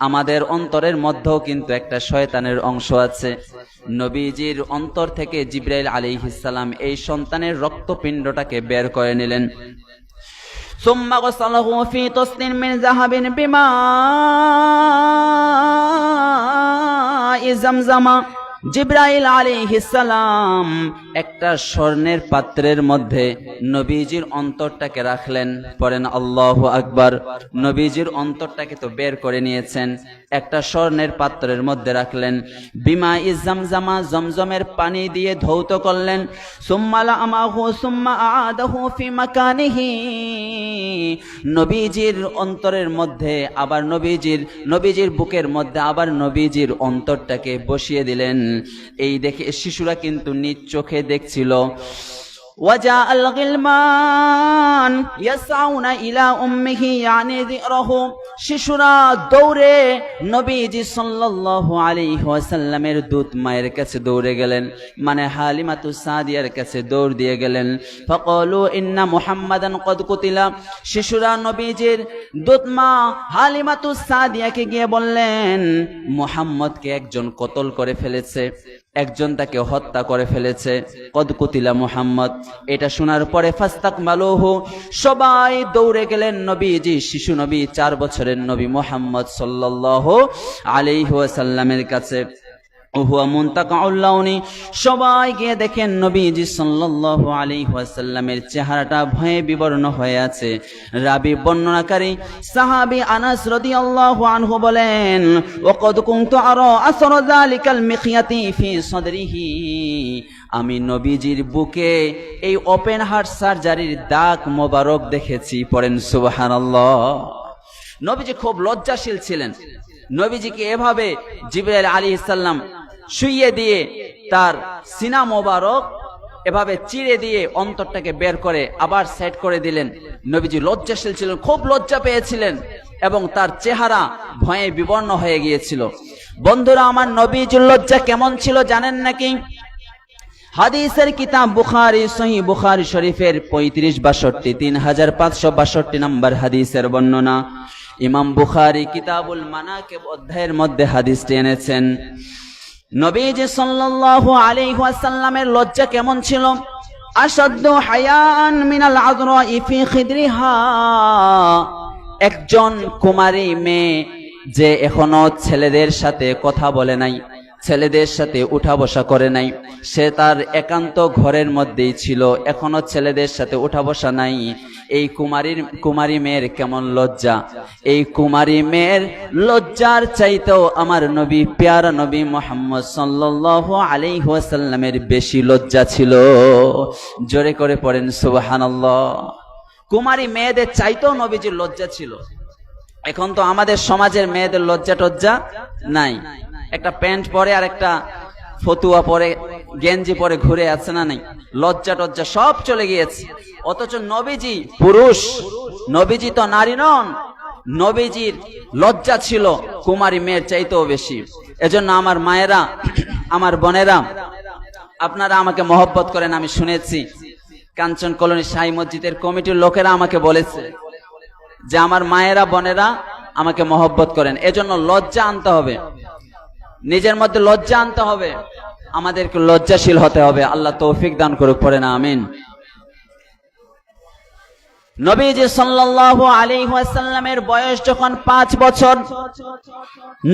আমাদের অন্তরের মধ্যেও কিন্তু একটা শয়তানের অংশ আছে। নবীজির অন্তর থেকে জিবরাইল আলাইহিস সালাম এই সন্তানের রক্তপিণ্ডটাকে বের করে নিলেন। সুম্মা গসালাহু ফি তাসনিন মিন যাহাবিন বিমা'i জামজামা, জিবরাইল আলাইহিস সালাম একটা স্বর্ণের পাত্রের মধ্যে নবীজির অন্তরটাকে রাখলেন। পড়েন আল্লাহু আকবার। নবীজির অন্তরটাকে তো বের করে নিয়েছেন, একটা স্বর্ণের পাত্রের মধ্যে রাখলেন। বিমা'i জামজামা, জমজমের পানি দিয়ে ধৌত করলেন। সুম্মা লামাহু সুম্মা আ'াদাহু ফি মাকানিহি, নবীজির অন্তরের মধ্যে আবার নবীজির বুকের মধ্যে আবার নবীজির অন্তরটাকে বসিয়ে দিলেন। এই দেখে শিশুরা কিন্তু নিজ চোখে দেখছিল। ওয়াজা আল গিলমান ইয়াসাউনা ইলা উম্মিহি ইয়ানি যিরাহু, শিশুরা দৌড়ে নবীজি সাল্লাল্লাহু আলাইহি ওয়াসাল্লামের দুধ মায়ের কাছে দৌড়ে গেলেন, মানে হালিমাতু সাদিয়ার কাছে দৌড় দিয়ে গেলেন। ফাকালু ইন্না মুহাম্মাদান কদ কুতিলা, শিশুরা নবীজির দুধ মা হালিমাতু সাদিয়াকে গিয়ে বললেন, মুহাম্মদকে একজন কতল করে ফেলেছে, একজন তাকে হত্যা করে ফেলেছে। কদ কুতিলা মুহাম্মদ, এটা শোনার পরে ফাস্তাকমালুহু, সবাই দৌড়ে গেলেন নবীজি, শিশু নবী 4 বছরের নবী মুহাম্মদ সাল্লাল্লাহু আলাইহি ওয়াসাল্লামের কাছে। ওহুয়া মুনতাকাউল লাউনি, সবাই গিয়ে দেখেন নবীজি সাল্লাল্লাহু আলাইহি ওয়াসাল্লামের চেহারাটা ভয়ে বিবর্ণ হয়ে আছে। রাবি বর্ণনাকারী সাহাবী আনাস রাদিয়াল্লাহু আনহু বলেন, ওয়াকাদ কুনতু আরা আসর যালিকাল মিখিয়াতি ফি সাদরিহি, আমি নবীজির বুকে এই ওপেন হার্ট সার্জারির দাগ মোবারক দেখেছি। পড়েন সুবহানাল্লাহ। নবীজি খুব লজ্জাশীল ছিলেন। নবীজিকে এভাবে জিবরাইল আলাইহিস সালাম শুইয়ে দিয়ে তার সিনা মোবারক এভাবে চিরে দিয়ে অন্তরটাকে বের করে আবার সেট করে দিলেন। নবীজি লজ্জাশীল ছিলেন, খুব লজ্জা পেয়েছিলেন এবং তার চেহারা ভয়ে বিবর্ণ হয়ে গিয়েছিল। বন্ধুরা আমার, নবীজির লজ্জা কেমন ছিল জানেন নাকি? হাদিসের কিতাব বুখারী, সহিহ বুখারী শরীফের 3562 3562 নম্বর হাদিসের বর্ণনা। ইমাম বুখারী কিতাবুল মানাকিব অধ্যায়ের মধ্যে হাদিসটি এনেছেন। নবীজি সাল্লাল্লাহু আলাইহি ওয়াসাল্লামের লজ্জা কেমন ছিল? আশাদ্দু হায়ান মিনাল আযরা'i ফি খিদরিহা, একজন কুমারী মেয়ে যে এখনো ছেলেদের সাথে কথা বলে নাই, ছেলেদের সাথে উঠা বসা করে নাই, সে তার একান্ত ঘরের মধ্যেই ছিল, এখনো ছেলেদের সাথে উঠা বসা নাই। এই কুমারী মেয়ের কেমন লজ্জা! এই কুমারী মেয়ের লজ্জার চাইতেও আমার নবী, প্যারা নবী মুহাম্মদ সাল্লাল্লাহু আলাইহি ওয়াসাল্লামের বেশি লজ্জা ছিল। জোরে করে পড়েন সুবহানাল্লাহ। কুমারী মেয়েদের চাইতেও নবীজির লজ্জা ছিল। এখন তো আমাদের সমাজের মেয়েদের লজ্জা টজ্জা নাই, একটা প্যান্ট পরে আর একটা ফতুয়া পরে গেঞ্জি পরে ঘুরে আছে না নাই, লজ্জা টজ্জা সব চলে গিয়েছে। অথচ নবীজি পুরুষ, নবীজি তো নারী নন, নবীজির লজ্জা ছিল কুমারী মেয়ের চাইতেও বেশি। এজন্য আমার মায়েরা, আমার বোনেরা, আপনারা আমাকে মহব্বত করেন। আমি শুনেছি কাঞ্চন কলোনি শাহী মসজিদের কমিটির লোকেরা আমাকে বলেছে যে আমার মায়েরা বোনেরা আমাকে মহব্বত করেন। এজন্য লজ্জা আনতে হবে, নিজের মধ্যে লজ্জা আনতে হবে, আমাদেরকে লজ্জাশীল হতে হবে। আল্লাহ তৌফিক দান করুক, পড়েন আমিন। নবীজি সাল্লাল্লাহু আলাইহি ওয়াসাল্লামের বয়স যখন 5 বছর,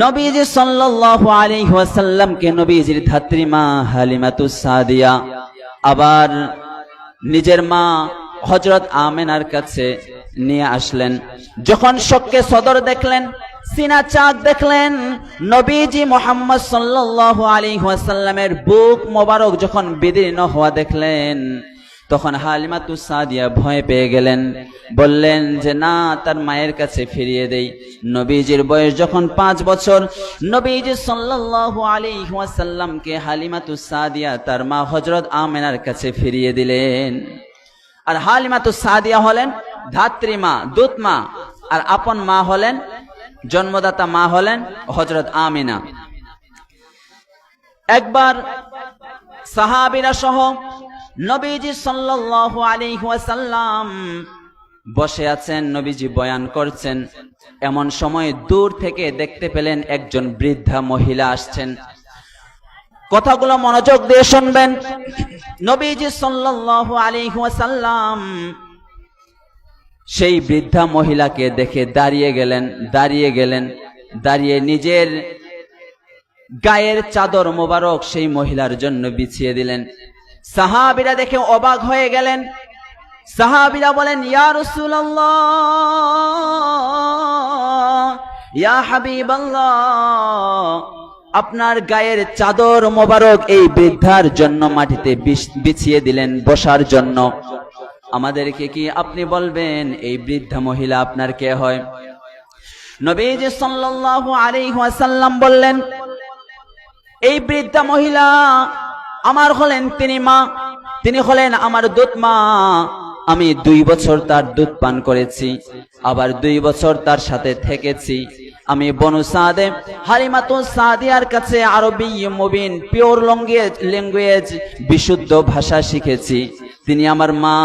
নবীজি সাল্লাল্লাহু আলাইহি ওয়াসাল্লামকে নবীজির ধাত্রী মা হালিমাতুস সাদিয়া আবার নিজের মা হযরত আমেনার কাছে নিয়ে আসলেন। যখন শোকে সদর দেখলেন, সিনা চাক দেখলেন, নবীজি মুহাম্মদ সাল্লাল্লাহু আলাইহি ওয়াসাল্লামের বুক মোবারক যখন বিদীর্ণ হওয়া দেখলেন, তখন হালিমাতুস সাদিয়া ভয় পেয়ে গেলেন, বললেন যে না, তার মায়ের কাছে ফিরিয়ে দেই। নবীজির বয়স যখন 5 বছর, নবীজি সাল্লাল্লাহু আলাইহি ওয়াসাল্লামকে হালিমাতুস সাদিয়া তার মা হযরত আমেনার কাছে ফিরিয়ে দিলেন। আর হালিমাতুস সাদিয়া হলেন ধাত্রী মা, দূত মা, আর আপন মা হলেন, জন্মদাতা মা হলেন হযরত আমিনা। একবার সাহাবীরা সহ নবীজি সাল্লাল্লাহু আলাইহি ওয়াসাল্লাম বসে আছেন, নবীজি বয়ান করছেন। এমন সময় দূর থেকে দেখতে পেলেন একজন বৃদ্ধা মহিলা আসছেন। কথাগুলো মনোযোগ দিয়ে শুনবেন। নবীজি সাল্লাল্লাহু আলাইহি ওয়াসাল্লাম সেই বৃদ্ধা মহিলাকে দেখে দাঁড়িয়ে নিজের গায়ের চাদর মোবারক সেই মহিলার জন্য বিছিয়ে দিলেন। সাহাবীরা দেখে অবাক হয়ে গেলেন। সাহাবীরা বলেন, ইয়া রাসূলুল্লাহ, ইয়া হাবিবাল্লাহ, আপনার গায়ের চাদর মোবারক এই বৃদ্ধার জন্য মাটিতে বিছিয়ে দিলেন বসার জন্য। আমাদেরকে কি আপনি বলবেন এই বৃদ্ধা মহিলা আপনার কে হয়? নবীজি সাল্লাল্লাহু আলাইহি ওয়াসাল্লাম বললেন, এই বৃদ্ধা মহিলা আমার হলেন তিনি মা, তিনি হলেন আমার দুধ মা। আমি 2 বছর তার দুধ পান করেছি, আবার 2 বছর তার সাথে থেকেছি। আমি বনু সাদে হালিমাতুস সাদিয়ার কাছে আরবি মুবিন, পিওর ল্যাঙ্গুয়েজ, বিশুদ্ধ ভাষা শিখেছি। তিনি আমার মা।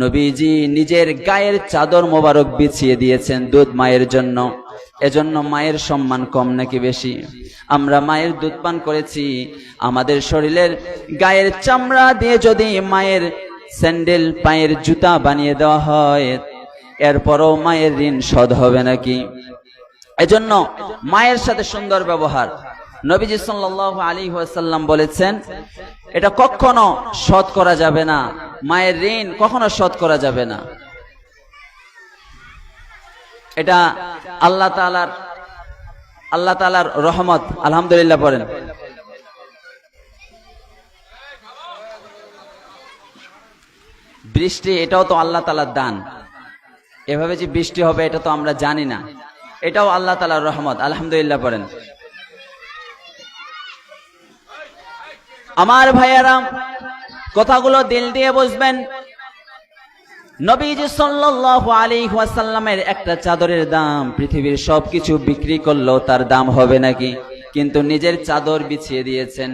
নবীজি নিজের গায়ের চাদর মোবারক বিছিয়ে দিয়েছেন দুধ মায়ের জন্য। এজন্য মায়ের সম্মান কম নাকি বেশি? আমরা মায়ের দুধ পান করেছি, আমাদের শরীরের গায়ের চামড়া দিয়ে যদি মায়ের স্যান্ডেল, পায়ের জুতা বানিয়ে দেওয়া হয়, এরপরও মায়ের ঋণ শোধ হবে নাকি? এজন্য মায়ের সাথে সুন্দর ব্যবহার। নবীজি সাল্লাল্লাহু আলাইহি ওয়াসাল্লাম বলেছেন, এটা কখনো শোধ করা যাবে না, মায়ের ঋণ কখনো শোধ করা যাবে না। এটা আল্লাহ তাআলার রহমত। আলহামদুলিল্লাহ পড়েন। বৃষ্টি এটাও তো আল্লাহ তাআলার দান। এভাবে যে বৃষ্টি হবে এটা তো আমরা জানি না, এটাও আল্লাহ তাআলার রহমত। আলহামদুলিল্লাহ পড়েন। আমার ভাইয়েরা, কথাগুলো দিল দিয়ে বুঝবেন। নবীজি সাল্লাল্লাহু আলাইহি ওয়াসাল্লামের একটা চাদরের দাম পৃথিবীর সবকিছু বিক্রি করলেও তার দাম হবে নাকি? কিন্তু নিজের চাদর বিছিয়ে দিয়েছেন।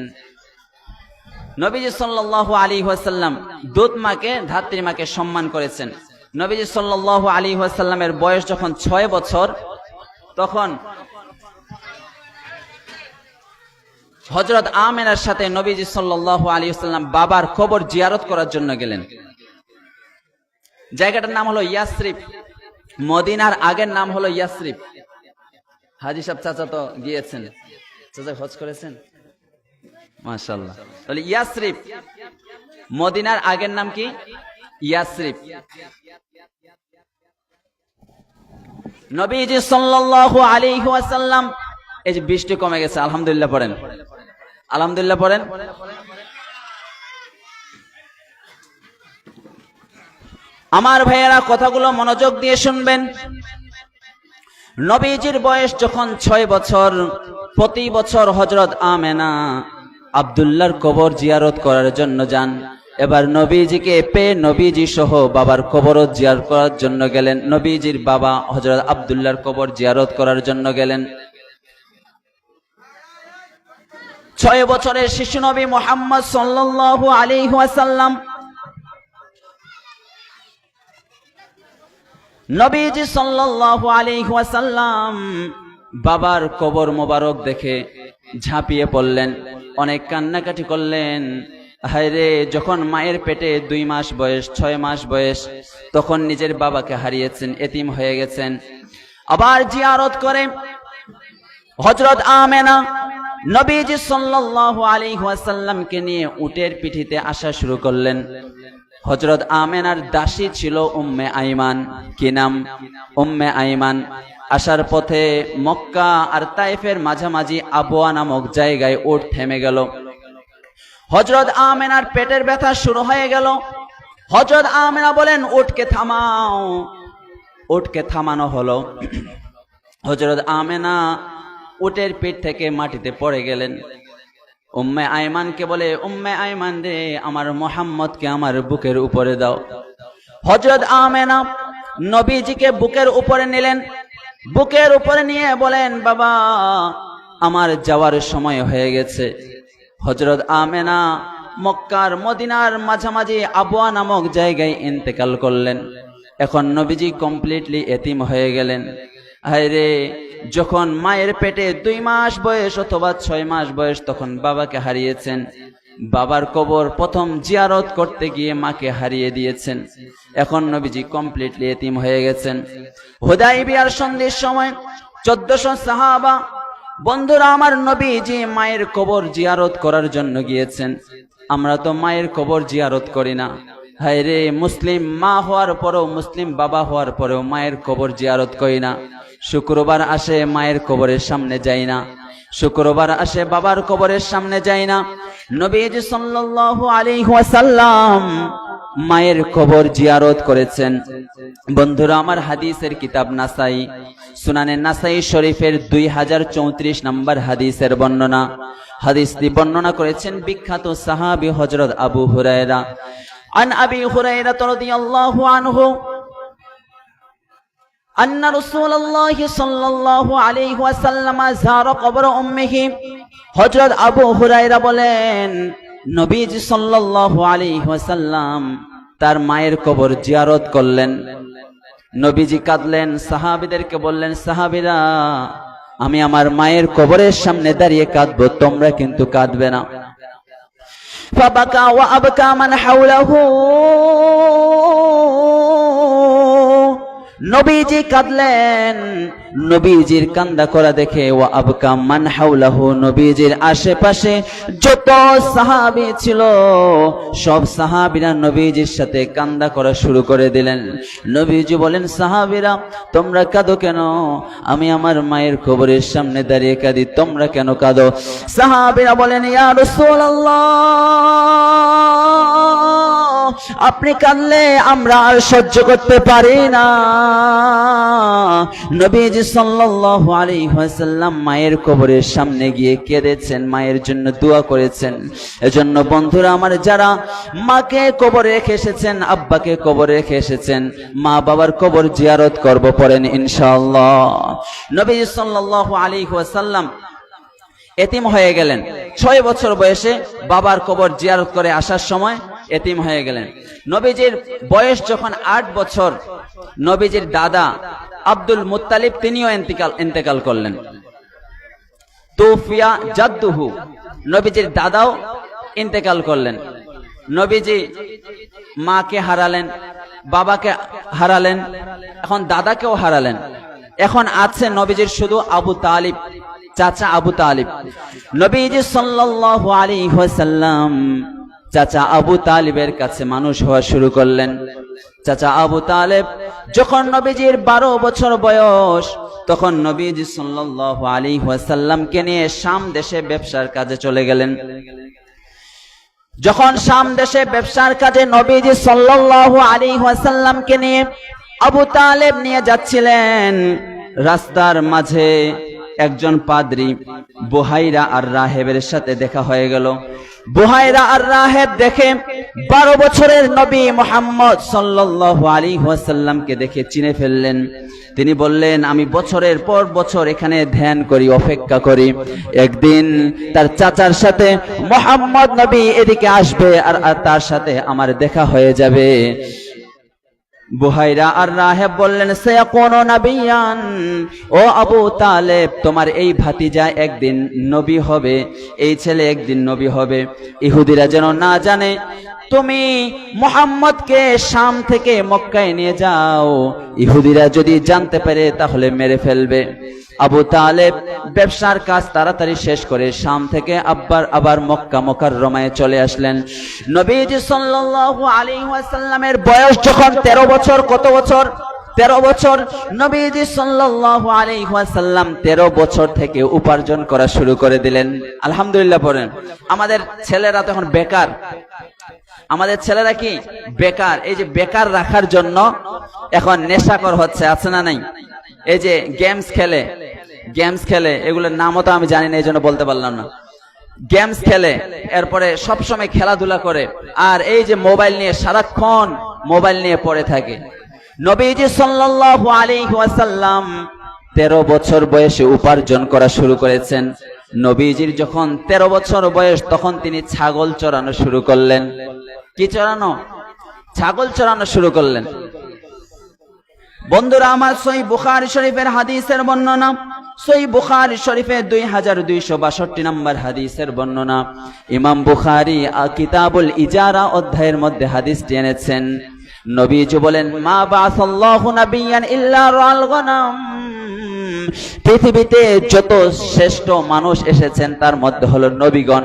নবীজি সাল্লাল্লাহু আলাইহি ওয়াসাল্লাম দুধ মাকে, ধাত্রী মাকে সম্মান করেছেন। নবীজি সাল্লাল্লাহু আলাইহি ওয়াসাল্লামের বয়স যখন 6 বছর, তখন হযরত আমেনার সাথে নবীজি সাল্লাল্লাহু আলাইহি ওয়াসাল্লাম বাবার কবর জিয়ারত করার জন্য গেলেন। জায়গাটার নাম হলো ইয়াসরিব। মদিনার আগের নাম হলো ইয়াসরিব। হাজী সাহেব চাচা তো গিয়েছেন, চাচা হজ করেছেন, মাশাআল্লাহ। তাহলে ইয়াসরিব, মদিনার আগের নাম কি? ইয়াসরিব। নবীজি সাল্লাল্লাহু আলাইহি ওয়াসাল্লাম, এই যে বৃষ্টি কমে গেছে, আলহামদুলিল্লাহ পড়েন, আলহামদুলিল্লাহ পড়েন। আমার ভাইয়েরা কথাগুলো মনোযোগ দিয়ে শুনবেন। নবীজির বয়স যখন 6 বছর, প্রতি বছর হযরত আমেনা আব্দুল্লাহর কবর জিয়ারত করার জন্য যান। এবার নবীজিকে পেয়ে নবীজি সহ বাবার কবরও জিয়ারত করার জন্য গেলেন। নবীজির বাবা হযরত আব্দুল্লাহর কবর জিয়ারত করার জন্য গেলেন। 6 বছরের শিশু নবী মুহাম্মদ সাল্লাল্লাহু আলাইহি ওয়াসাল্লাম, নবীজি সাল্লাল্লাহু আলাইহি ওয়াসাল্লাম বাবার কবর মোবারক দেখে ঝাঁপিয়ে পড়লেন, অনেক কান্নাকাটি করলেন। হায়রে, যখন মায়ের পেটে 2 মাস বয়স, 6 মাস বয়স, তখন নিজের বাবাকে হারিয়েছেন, এতিম হয়ে গেছেন। আবার জিয়ারত করে হযরত আমেনা নবীজি সাল্লাল্লাহু আলাইহি ওয়াসাল্লামকে নিয়ে উটের পিঠিতে আসা শুরু করলেন। হযরত আমেনার দাসী ছিল উম্মে আইমান। কি নাম? উম্মে আইমান। আসার পথে মক্কা আর তায়েফের মাঝামাঝি আবওয়া নামক জায়গায় উট থেমে গেল। হযরত আমেনার পেটের ব্যথা শুরু হয়ে গেল। হযরত আমেনা বলেন, উটকে থামাও। উটকে থামানো হলো। হযরত আমেনা উটের পিঠ থেকে মাটিতে পড়ে গেলেন। উম্মে আইমানকে বলে, উম্মে আইমান রে, আমার মুহাম্মদকে আমার বুকের উপরে দাও। হযরত আমেনা নবীজিকে বুকের উপরে নিলেন। বুকের উপরে নিয়ে বলেন, বাবা, আমার যাওয়ার সময় হয়ে গেছে। হযরত আমেনা মক্কার মদিনার মাঝামাঝি আবওয়া নামক জায়গায় ইন্তেকাল করলেন। এখন নবীজি কমপ্লিটলি এতিম হয়ে গেলেন। হায়রে, যখন মায়ের পেটে 2 মাস বয়স অথবা 6 মাস বয়স, তখন বাবাকে হারিয়েছেন। বাবার কবর প্রথম জিয়ারত করতে গিয়ে মাকে হারিয়ে দিয়েছেন। এখন নবীজি কমপ্লিটলি এতিম হয়ে গেছেন। হুদায়বিয়ার সন্ধির সময় 1400 সাহাবা, বন্ধুরা আমার, নবীজি মায়ের কবর জিয়ারত করার জন্য গিয়েছেন। আমরা তো মায়ের কবর জিয়ারত করি না। হায়রে, মুসলিম মা হওয়ার পরেও, মুসলিম বাবা হওয়ার পরেও মায়ের কবর জিয়ারত করি না। শুক্রবার আসে মায়ের কবরের সামনে যাই না, শুক্রবার আসে বাবার কবরের সামনে যাই না। নবীজি সাল্লাল্লাহু আলাইহি ওয়াসাল্লাম মায়ের কবর জিয়ারত করেছেন। বন্ধুরা আমার, হাদিসের কিতাব নাসাই, সুনানে নাসাই শরীফের 2034 নম্বর হাদিসের বর্ণনা। হাদিসটি বর্ণনা করেছেন বিখ্যাত সাহাবী হযরত আবু হুরায়রা। আন আবি হুরায়রা রাদিয়াল্লাহু আনহু أن رسول الله صلى الله عليه وسلم زار قبر أمه। হযরত আবু হুরায়রা বলেন, নবীজি সাল্লাল্লাহু আলাইহি ওয়াসাল্লাম তার মায়ের কবর জিয়ারত করলেন। নবীজি কাঁদলেন, সাহাবীদেরকে বললেন, সাহাবীরা, আমি আমার মায়ের কবরের সামনে দাঁড়িয়ে কাঁদবো, তোমরা কিন্তু কাঁদবে না। ফাবাকা ওয়া আবকা মান হাওলাহু, নবীজি কাঁদলেন। নবীজির কান্দা করা দেখে ওয়া আবকা মান হাওলাহু, নবীজির আশেপাশে যত সাহাবী ছিল সব সাহাবীরা নবীজির সাথে কান্দা করা শুরু করে দিলেন। নবীজি বলেন, সাহাবীরা, তোমরা কাঁদো কেন? আমি আমার মায়ের কবরের সামনে দাঁড়িয়ে কাঁদি, তোমরা কেন কাঁদো? সাহাবীরা বলেন, ইয়া রাসূলুল্লাহ, আপনি কাঁদলে আমরা আর সহ্য করতে পারি না। নবীজি সাল্লাল্লাহু আলাইহি ওয়াসাল্লাম মায়ের কবরের সামনে গিয়ে কেঁদেছেন, মায়ের জন্য দোয়া করেছেন। এজন্য বন্ধুরা আমার, যারা মাকে কবরে রেখে এসেছেন, আব্বাকে কবরে রেখে এসেছেন, মা বাবার কবর জিয়ারত করব, পড়েন ইনশাআল্লাহ। নবীজি সাল্লাল্লাহু আলাইহি ওয়াসাল্লাম এতিম হয়ে গেলেন। 6 বছর বয়সে বাবার কবর জিয়ারত করে আসার সময় এতিম হয়ে গেলেন। নবীজির বয়স যখন 8 বছর, নবীজির দাদা আব্দুল মুত্তালিব তিনিও ইন্তেকাল করলেন। তুফিয়া জাদ্দুহু, নবীজির দাদাও ইন্তেকাল করলেন। নবীজি মাকে হারালেন, বাবাকে হারালেন, এখন দাদাকেও হারালেন। এখন আছে নবীজির শুধু আবু তালিব, চাচা আবু তালিব। নবীজি সাল্লাল্লাহু আলাইহি ওয়াসাল্লাম চাচা আবু তালিবের কাছে মানুষ হওয়া শুরু করলেন। চাচা আবু তালেব যখন নবীজির 12 বছর বয়স, তখন নবীজি সাল্লাল্লাহু আলাইহি ওয়াসাল্লামকে নিয়ে শাম দেশে ব্যবসার কাজে চলে গেলেন। যখন শাম দেশে ব্যবসার কাজে নবীজি সাল্লাল্লাহু আলাইহি ওয়াসাল্লামকে নিয়ে আবু তালেব নিয়ে যাচ্ছিলেন, রাস্তার মাঝে একজন পাদ্রী বুহাইরা আর রাহেবের সাথে দেখা হয়ে গেল। বুহাইরা আর রাহেব দেখে 12 বছরের নবী মুহাম্মদ সাল্লাল্লাহু আলাইহি ওয়াসাল্লামকে দেখে চিনে ফেললেন। তিনি বললেন, আমি বছরের পর বছর এখানে ধ্যান করি, অপেক্ষা করি, একদিন তার চাচার সাথে মুহাম্মদ নবী এদিকে আসবে আর তার সাথে আমার দেখা হয়ে যাবে। বুহাইরা আর রাহেব বললেন, সায়াকুনু নাবিয়ান, ও আবু তালেব, তোমার এই ভাতিজা একদিন নবী হবে, এই ছেলে একদিন নবী হবে। ইহুদিরা যেন না জানে তুমি মুহাম্মদকে শাম থেকে মক্কায় নিয়ে যাও, ইহুদিরা যদি জানতে পারে তাহলে মেরে ফেলবে। আবু তালেব ব্যবসার কাজ তাড়াতাড়ি শেষ করে শাম থেকে আবার মক্কা মুকাররমায় চলে আসলেন। নবীজি সাল্লাল্লাহু আলাইহি ওয়াসাল্লামের বয়স যখন 13 বছর, কত বছর? 13 বছর। নবীজি সাল্লাল্লাহু আলাইহি ওয়াসাল্লাম 13 বছর থেকে উপার্জন করা শুরু করে দিলেন। আলহামদুলিল্লাহ পড়েন। আমাদের ছেলেরা তো এখন বেকার। আমাদের ছেলেরা কি বেকার? এই যে বেকার রাখার জন্য এখন নেশাকর হচ্ছে, আছে না নাই? এই যে গেমস খেলে, এগুলোর নামও তো আমি জানি না, এই জন্য বলতে পারলাম না। গেমস খেলে, এরপরে সবসময় খেলাধুলা করে, আর এই যে মোবাইল নিয়ে সারাক্ষণ মোবাইল নিয়ে পড়ে থাকে। নবীজি সাল্লাল্লাহু আলাইহি ওয়াসাল্লাম 13 বছর বয়সে উপার্জন করা শুরু করেছেন। নবীজির যখন 13 বছর বয়স, তখন তিনি ছাগল চড়ানো শুরু করলেন। কি চড়ানো? ছাগল চড়ানো শুরু করলেন। বন্ধুরা আমার, সহিহ বুখারী শরীফের হাদিসের বর্ণনা, সহিহ বুখারী শরীফে 2262 নম্বর হাদিসের বর্ণনা। ইমাম বুখারী কিতাবুল ইজারা অধ্যায়ের মধ্যে হাদিসটি এনেছেন। নবীজি বলেন, মা বাসাল্লাহু নাবিয়ান ইল্লা রাল গনাম, পৃথিবীতে যত শ্রেষ্ঠ মানুষ এসেছেন তার মধ্যে হলো নবীগণ।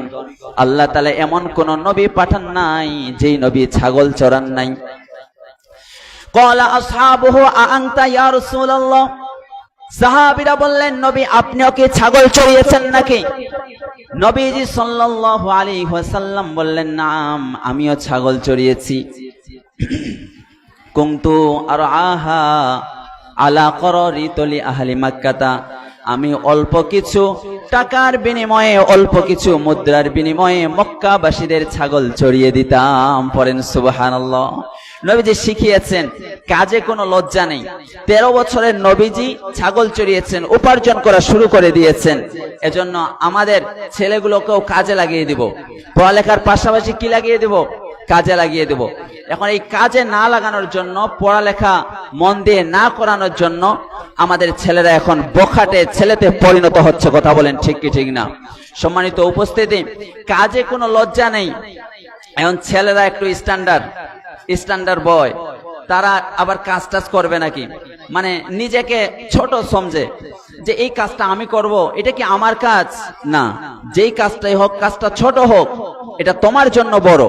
আল্লাহ তাআলা এমন কোন নবী পাঠান নাই যেই নবী ছাগল চড়ান নাই। ক্বালা আসহাবুহু আনতা ইয়া রাসূলুল্লাহ, সাহাবীরা বললেন, নবী আপনিও কি ছাগল চড়িয়েছেন নাকি? নবীজি সাল্লাল্লাহু আলাইহি ওয়াসাল্লাম বললেন, নাম, আমিও ছাগল চড়িয়েছি। কুনতু আরআহা আলা করারিতলি আহলি মক্কাতা, আমি অল্প কিছু টাকার বিনিময়ে, অল্প কিছু মুদ্রার বিনিময়ে মক্কাবাসীদের ছাগল চড়িয়ে দিতাম। পড়েন সুবহানাল্লাহ। নবীজি শিখিয়েছেন, কাজে কোনো লজ্জা নেই। 13 বছরের নবীজি ছাগল চড়িয়েছেন, উপার্জন করা শুরু করে দিয়েছেন। এজন্য আমাদের ছেলেগুলোকেও কাজে লাগিয়ে দিব। পড়ালেখার পাশাপাশি কি লাগিয়ে দিব? কাজে লাগিয়ে দেব। এখন এই কাজে না লাগানোর জন্য, পড়ালেখা মন দিয়ে না করানোর জন্য আমাদের ছেলেরা এখন বখাটে ছেলেতে পরিণত হচ্ছে। কথা বলেন ঠিক কি ঠিক না? সম্মানিত উপস্থিতি, কাজে কোনো লজ্জা নেই। এখন ছেলেরা একটু স্ট্যান্ডার্ড বয়, তারা আবার কাজ টাজ করবে নাকি, মানে নিজেকে ছোট সমঝে যে এই কাজটা আমি করব, এটা কি আমার কাজ না। যেই কাজটাই হোক, কাজটা ছোট হোক, এটা তোমার জন্য বড়।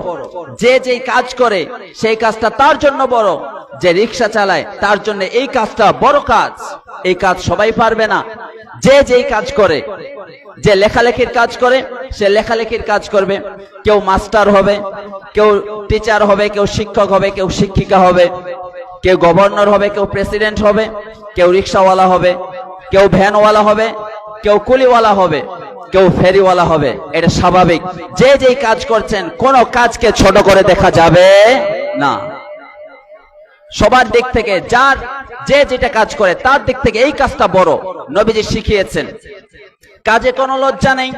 যে যেই কাজ করে সেই কাজটা তার জন্য বড়। যে রিক্সা চালায় তার জন্য এই কাজটা বড় কাজ। এই কাজ সবাই পারবে না। যে যেই কাজ করে, যে লেখালেখির কাজ করে সে লেখালেখির কাজ করবে। কেউ মাস্টার হবে, কেউ টিচার হবে, কেউ শিক্ষক হবে, কেউ শিক্ষিকা হবে, কেউ গভর্নর হবে, কেউ প্রেসিডেন্ট হবে, কেউ রিক্সাওয়ালা হবে, কেউ ভ্যানওয়ালা হবে, কেউ কুলিওয়ালা হবে, কেউ ফেরিওয়ালা হবে। এটা স্বাভাবিক। যে যেই কাজ করছেন, কোন কাজকে ছোট করে দেখা যাবে না। সবার দিক থেকে, যার যে যেটা কাজ করে তার দিক থেকে এই কাজটা বড়। নবীজি শিখিয়েছেন, কাজে কোনো লজ্জা নেই।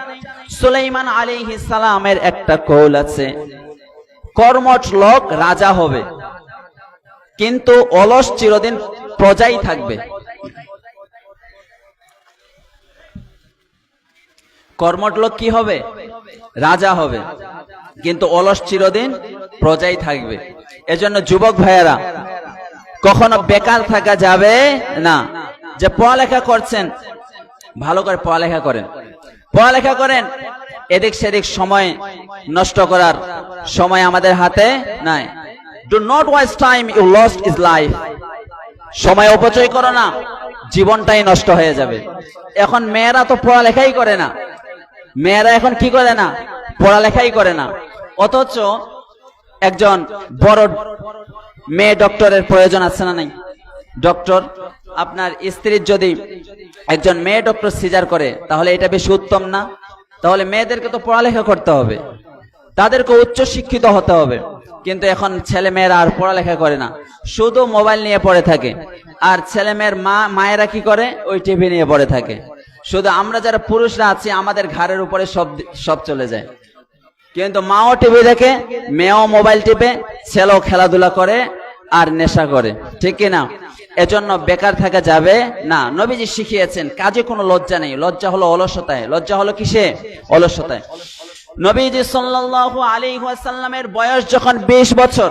সুলাইমান আলাইহিস সালামের একটা কৌল আছে, কর্মঠ লোক রাজা হবে, কিন্তু অলস চিরদিন প্রজাই থাকবে। কর্মঠ লোক কি হবে? রাজা হবে, কিন্তু অলস চিরদিন প্রজাই থাকবে। এজন্য যুবক ভাইয়েরা, কখনো বেকার থাকা যাবে না। যে পড়ালেখা করছেন, ভালো করে পড়ালেখা করেন। এদিক সেদিক সময় নষ্ট করার সময় আমাদের হাতে নাই। Do not waste time, you lost is life. সময় অপচয় করো না, জীবনটাই নষ্ট হয়ে যাবে। এখন মেয়েরা তো পড়ালেখাই করে না, মেয়েরা এখন কি করে না, পড়ালেখাই করে না। অথচ একজন বড় মেয়ে ডক্টরের প্রয়োজন আছে না নাই? ডক্টর, আপনার স্ত্রীর যদি একজন মেয়ে ডক্টর সিজার করে তাহলে এটা বেশি উত্তম না? তাহলে মেয়েদেরকে তো পড়ালেখা করতে হবে, তাদেরকে উচ্চ শিক্ষিত হতে হবে। কিন্তু এখন ছেলে মেয়েরা আর পড়ালেখা করে না, শুধু মোবাইল নিয়ে পড়ে থাকে। আর ছেলে মেয়ের মায়েরা কি করে, ওই টিভি নিয়ে পড়ে থাকে। শুধু আমরা যারা পুরুষরা আছি আমাদের ঘাড়ের উপরে সব চলে যায়। কিন্তু মাও টিভি দেখে, মেয়েও মোবাইল টিপে, ছেলেও খেলাধুলা করে আর নেশা করে, ঠিক কিনা? এজন্য বেকার থাকা যাবে না। নবীজি শিখিয়েছেন কাজে কোনো লজ্জা নেই। লজ্জা হলো অলসতায়। লজ্জা হলো কিসে? অলসতায়। নবীজি সাল্লাল্লাহু আলাইহি ওয়াসাল্লামের বয়স যখন 20 বছর,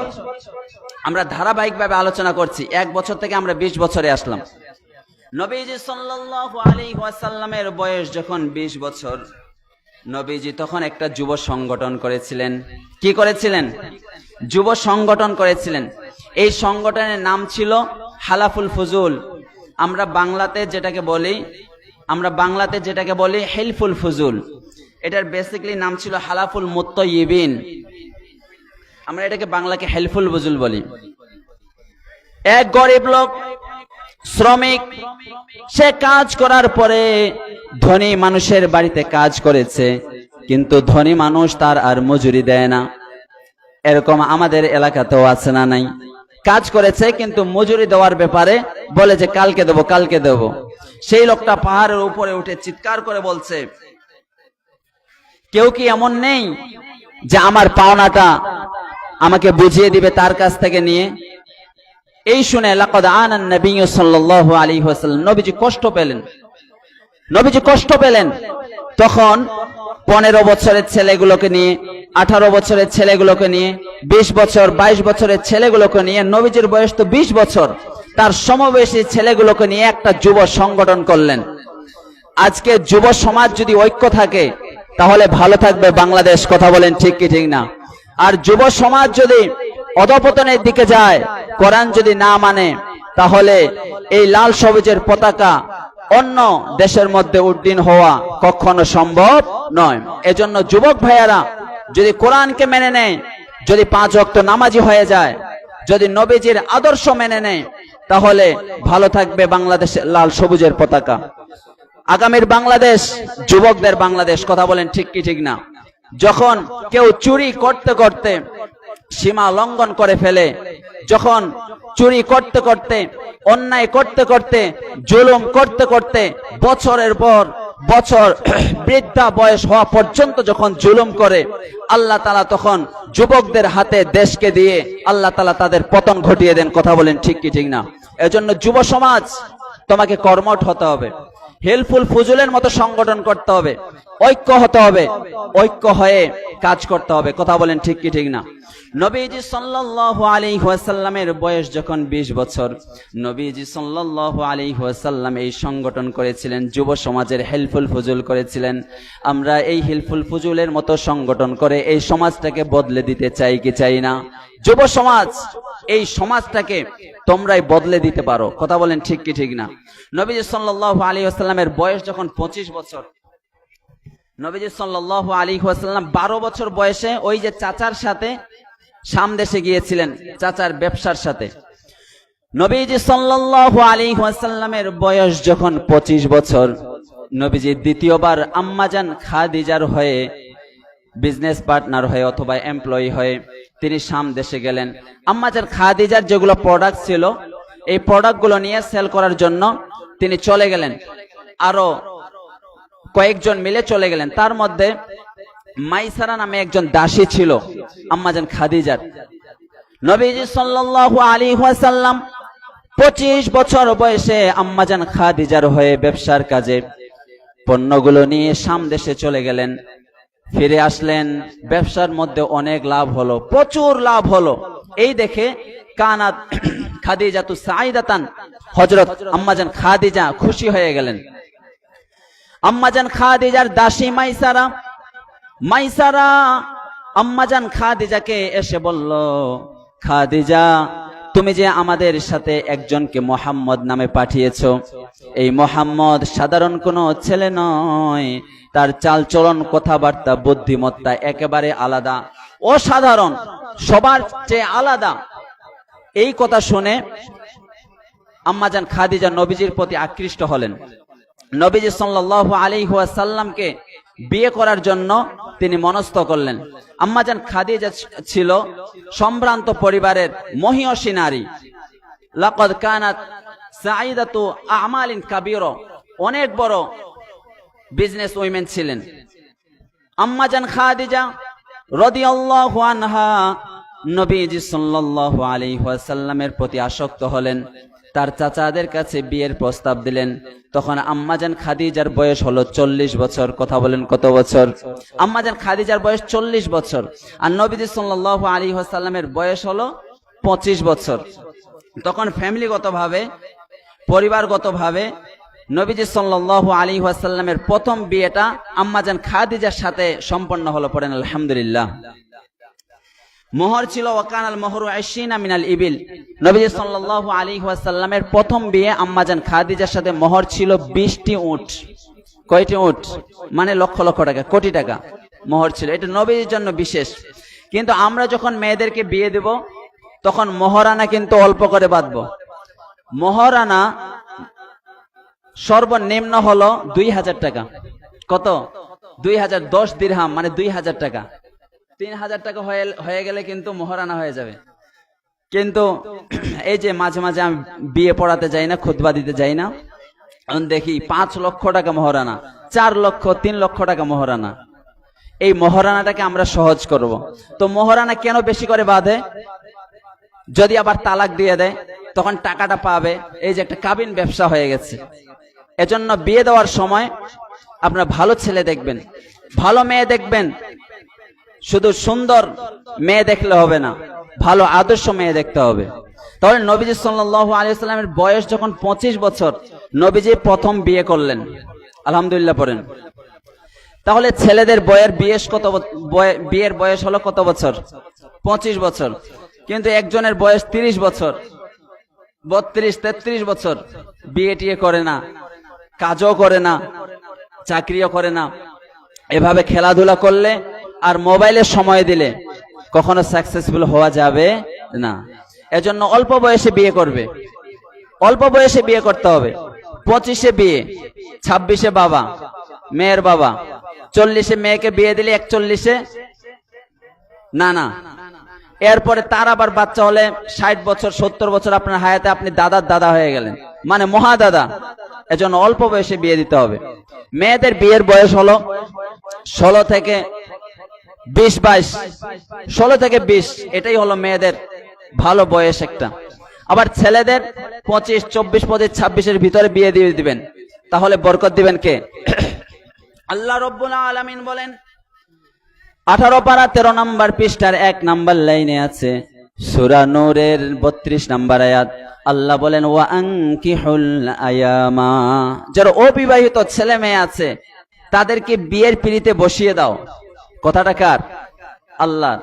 আমরা ধারাবাহিকভাবে আলোচনা করছি, 1 বছর থেকে আমরা 20 বছরে আসলাম। নবীজি সাল্লাল্লাহু আলাইহি ওয়াসাল্লামের বয়স যখন 20 বছর, নবীজি তখন একটা যুব সংগঠন করেছিলেন। কি করেছিলেন? যুব সংগঠন করেছিলেন। এই সংগঠনের নাম ছিল হালাফুল ফুজুল। আমরা বাংলাতে যেটাকে বলি হেলফুল ফুজুল। এটার বেসিক্যালি নাম ছিল হালাফুল মুত্তাইয়িবিন। আমরা এটাকে বাংলাকে হেলফুল ফুজুল বলি। এক গরিব লোক, শ্রমিক, সে কাজ করার পরে ধনী মানুষের বাড়িতে কাজ করেছে, কিন্তু ধনী মানুষ তার আর মজুরি দেয় না। এরকম আমাদের এলাকাতেও আছে না নাই? কাজ করেছে কিন্তু মজুরি দেওয়ার ব্যাপারে বলে যে কালকে দেবো। সেই লোকটা পাহাড়ের উপরে উঠে চিৎকার করে বলছে, কেউ কি এমন নেই যে আমার পাওনাটা আমাকে বুঝিয়ে দিবে তার কাছ থেকে নিয়ে? এই শুনে লাকাদ আনান নবী সাল্লাল্লাহু আলাইহি ওয়াসাল্লাম, নবীজি কষ্ট পেলেন। তখন 15 বছরের ছেলেগুলোকে নিয়ে, 18 বছরের ছেলেগুলোকে নিয়ে, 20 বছর 22 বছরের ছেলেগুলোকে নিয়ে, নবীজির বয়স তো 20 বছর, তার সমবয়সী ছেলেগুলোকে নিয়ে একটা যুব সংগঠন করলেন। আজকে যুব সমাজ যদি ঐক্য থাকে তাহলে ভালো থাকবে বাংলাদেশ। কথা বলেন ঠিক কি ঠিক না? আর যুব সমাজ যদি অধপতনের দিকে যায়, কোরআন যদি না মানে, তাহলে এই লাল সবুজের পতাকা অন্য দেশের মধ্যে উড্ডীন হওয়া কখনো সম্ভব নয়। এজন্য যুবক ভাইয়ারা যদি কোরআনকে মেনে নেয়, যদি 5 ওয়াক্ত নামাজি হয়ে যায়, যদি নবীজির আদর্শ মেনে নেয়, তাহলে ভালো থাকবে বাংলাদেশের লাল সবুজের পতাকা। আগামীর বাংলাদেশ যুবকদের বাংলাদেশ। কথা বলেন ঠিক কি ঠিক না? যখন কেউ চুরি করতে করতে সীমা লঙ্ঘন করে ফেলে, যখন চুরি করতে করতে, অন্যায় করতে করতে, জুলুম করতে করতে বছরের পর বছর বৃদ্ধা বয়স হওয়া পর্যন্ত যখন জুলুম করে, আল্লাহ তাআলা তখন যুবকদের হাতে দেশকে দিয়ে আল্লাহ তাআলা তাদের পতন ঘটিয়ে দেন। কথা বলেন ঠিক কি ঠিক না? এজন্য যুব সমাজ তোমাকে কর্মঠ হতে হবে, হেল্পফুল ফুজুলের মতো সংগঠন করতে হবে, ঐক্য হতে হবে, ঐক্য হয়ে কাজ করতে হবে। কথা বলেন ঠিক কি ঠিক না? নবীজি সাল্লাল্লাহু আলাইহি ওয়াসাল্লামের বয়স যখন 20 বছর, নবীজি সাল্লাল্লাহু আলাইহি ওয়াসাল্লাম এই সংগঠন করেছিলেন, যুব সমাজের হেল্পফুল ফুজুল করেছিলেন। আমরা এই হেল্পফুল ফুজুলের মতো সংগঠন করে এই সমাজটাকে বদলে দিতে চাই কি চাই না? যুব সমাজ, এই সমাজটাকে তোমরাই বদলে দিতে পারো। কথা বলেন ঠিক কি ঠিক না? নবীজি সাল্লাল্লাহু আলাইহি ওয়াসাল্লামের বয়স যখন 25 বছর, নবীজি সাল্লাল্লাহু আলাইহি ওয়াসাল্লাম 12 বছর বয়সে ওই যে চাচার সাথে শাম দেশে গিয়েছিলেন, চাচার ব্যবসার সাথে। নবীজি সাল্লাল্লাহু আলাইহি ওয়াসাল্লামের বয়স যখন 25 বছর, নবীজি দ্বিতীয়বার আম্মাজান খাদিজার হয়ে, বিজনেস পার্টনার হয়ে অথবা এমপ্লয়ি হয়ে তিনি শাম দেশে গেলেন। আম্মাজান খাদিজার যেগুলো প্রোডাক্ট ছিল, এই প্রোডাক্টগুলো নিয়ে সেল করার জন্য তিনি চলে গেলেন। আরো কয়েকজন মিলে চলে গেলেন। তার মধ্যে মাইসারা নামে একজন দাসী ছিল আম্মাজান খাদিজার। নবীজি সাল্লাল্লাহু আলাইহি ওয়াসাল্লাম 25 বছর বয়সে আম্মাজান খাদিজার হয়ে ব্যবসার কাজে পণ্যগুলো নিয়ে শাম দেশে চলে গেলেন। ফিরে আসলেন, ব্যবসার মধ্যে অনেক লাভ হলো, প্রচুর লাভ হলো। এই দেখে কানাত খাদিজাতু সাইদাতান, হযরত আম্মাজান খাদিজা খুশি হয়ে গেলেন। আম্মাজান খাদিজার দাসী মাইসারা, মাইসারা আম্মাজান খাদিজাকে এসে বলল, খাদিজা তুমি যে আমাদের সাথে একজনকে মোহাম্মদ নামে পাঠিয়েছো, এই মোহাম্মদ সাধারণ কোনো ছেলে নয়, তার চালচলন কথাবার্তা বুদ্ধিমত্তা একেবারে আলাদা, অসাধারণ, সবার চেয়ে আলাদা। এই কথা শুনে আম্মাজান খাদিজা নবীজির প্রতি আকৃষ্ট হলেন। নবীজি সাল্লাল্লাহু আলাইহি ওয়াসাল্লামকে বিয়ে করার জন্য তিনি মনস্থ করলেন। আম্মাজান খাদিজা ছিল সম্ভ্রান্ত পরিবারের মহিয়সী নারী। লাকাদ কানাত সাঈদাতু আমালিন কাবীরা, অনেক বড় বিজনেস উইমেন ছিলেন। আম্মাজান খাদিজা রাদিয়াল্লাহু আনহা নবীজি সাল্লাল্লাহু আলাইহি ওয়াসাল্লামের প্রতি আসক্ত হলেন, তার চাচাদের কাছে বিয়ের প্রস্তাব দিলেন। তখন আম্মাজান খাদিজার বয়স হলো 40 বছর। কথা বলেন কত বছর? আম্মাজান খাদিজার বয়স 40 বছর, আর নবীজি সাল্লাল্লাহু আলাইহি ওয়াসাল্লামের বয়স হলো 25 বছর। তখন ফ্যামিলিগতভাবে, পরিবারগতভাবে নবীজি সাল্লাল্লাহু আলাইহি ওয়াসাল্লামের প্রথম বিয়েটা আম্মাজান খাদিজার সাথে সম্পন্ন হলো। পড়েন আলহামদুলিল্লাহ। মোহর ছিল ওয়াকানাল মোহরু 20 মিনাল ইবিল। নবীজি সাল্লাল্লাহু আলাইহি ওয়াসাল্লামের প্রথম বিয়ে আম্মাজান খাদিজার সাথে মোহর ছিল 20টি উট। কয়টি উট? মানে লক্ষ লক্ষ টাকা, কোটি টাকা মোহর ছিল। এটা নবীর জন্য বিশেষ। কিন্তু আমরা যখন মেয়েদেরকে বিয়ে দেব তখন মোহরানা কিন্তু অল্প করে বাঁধবো। মোহরানা সর্বনিম্ন হলো 2000 টাকা। কত? 2000, 10 দিরহাম মানে 2000 টাকা। 3000 টাকা হয়ে গেলে কিন্তু মোহরানা হয়ে যাবে। কিন্তু এই যে মাঝে মাঝে আমি বিয়ে পড়াতে যাই না, খুতবা দিতে যাই না, দেখি 5 লক্ষ টাকা মোহরানা, 4 লক্ষ, 3 লক্ষ টাকা মোহরানা। এই মোহরানাটাকে আমরা সহজ করব। তো মোহরানা কেন বেশি করে বাঁধে? যদি আবার তালাক দিয়ে দেয় তখন টাকাটা পাবে। এই যে একটা কাবিন ব্যবসা হয়ে গেছে। এজন্য বিয়ে দেওয়ার সময় আপনারা ভালো ছেলে দেখবেন, ভালো মেয়ে দেখবেন। শুধু সুন্দর মেয়ে দেখলে হবে না, ভালো আদর্শ মেয়ে দেখতে হবে। তাহলে নবীজি সাল্লাল্লাহু আলাইহি ওয়াসাল্লামের বয়স যখন 25 বছর, নবীজি প্রথম বিয়ে করলেন। আলহামদুলিল্লাহ পড়েন। তাহলে ছেলেদের বিয়ের বয়স হলো কত বছর? 25 বছর। কিন্তু একজনের বয়স 30 বছর, 32, 33 বছর, বিয়ে টিয়ে করে না, কাজও করে না, চাকরিও করে না। এভাবে খেলাধুলা করলে আর মোবাইলে সময় দিলে কখনো সাকসেসফুল হওয়া যাবে না। এজন্য অল্প বয়সে বিয়ে করবে, অল্প বয়সে বিয়ে করতে হবে। 25-এ বিয়ে, 26-এ বাবা, মেয়ের বাবা, 40-এ মেয়েকে বিয়ে দিলে 41-এ না। এরপরে তার আবার বাচ্চা হলে 60 বছর, 70 বছর আপনার হায়াতে আপনি দাদার দাদা হয়ে গেলেন, মানে মহাদাদা। এজন্য অল্প বয়সে বিয়ে দিতে হবে। মেয়েদের বিয়ের বয়স হলো 16 থেকে 20-22, 16 থেকে 20, এটাই হলো মেয়েদের ভালো বয়স একটা। আবার ছেলেদের 25, 24, 25, 26-এর ভিতরে বিয়ে দিয়ে দিবেন, তাহলে বরকত দিবেন কে? আল্লাহ রাব্বুল আলামিন বলেন 18 পারা 13 নম্বর পৃষ্ঠার 1 নম্বর লাইনে আছে, সূরা নূরের 32 নম্বর আয়াত। আল্লাহ বলেন ওয়া আনকিহুল আয়ামা, যারা অবিবাহিত ছেলে মেয়ে আছে তাদেরকে বিয়ের পিঁড়িতে বসিয়ে দাও। কথাটা কার? আল্লাহ।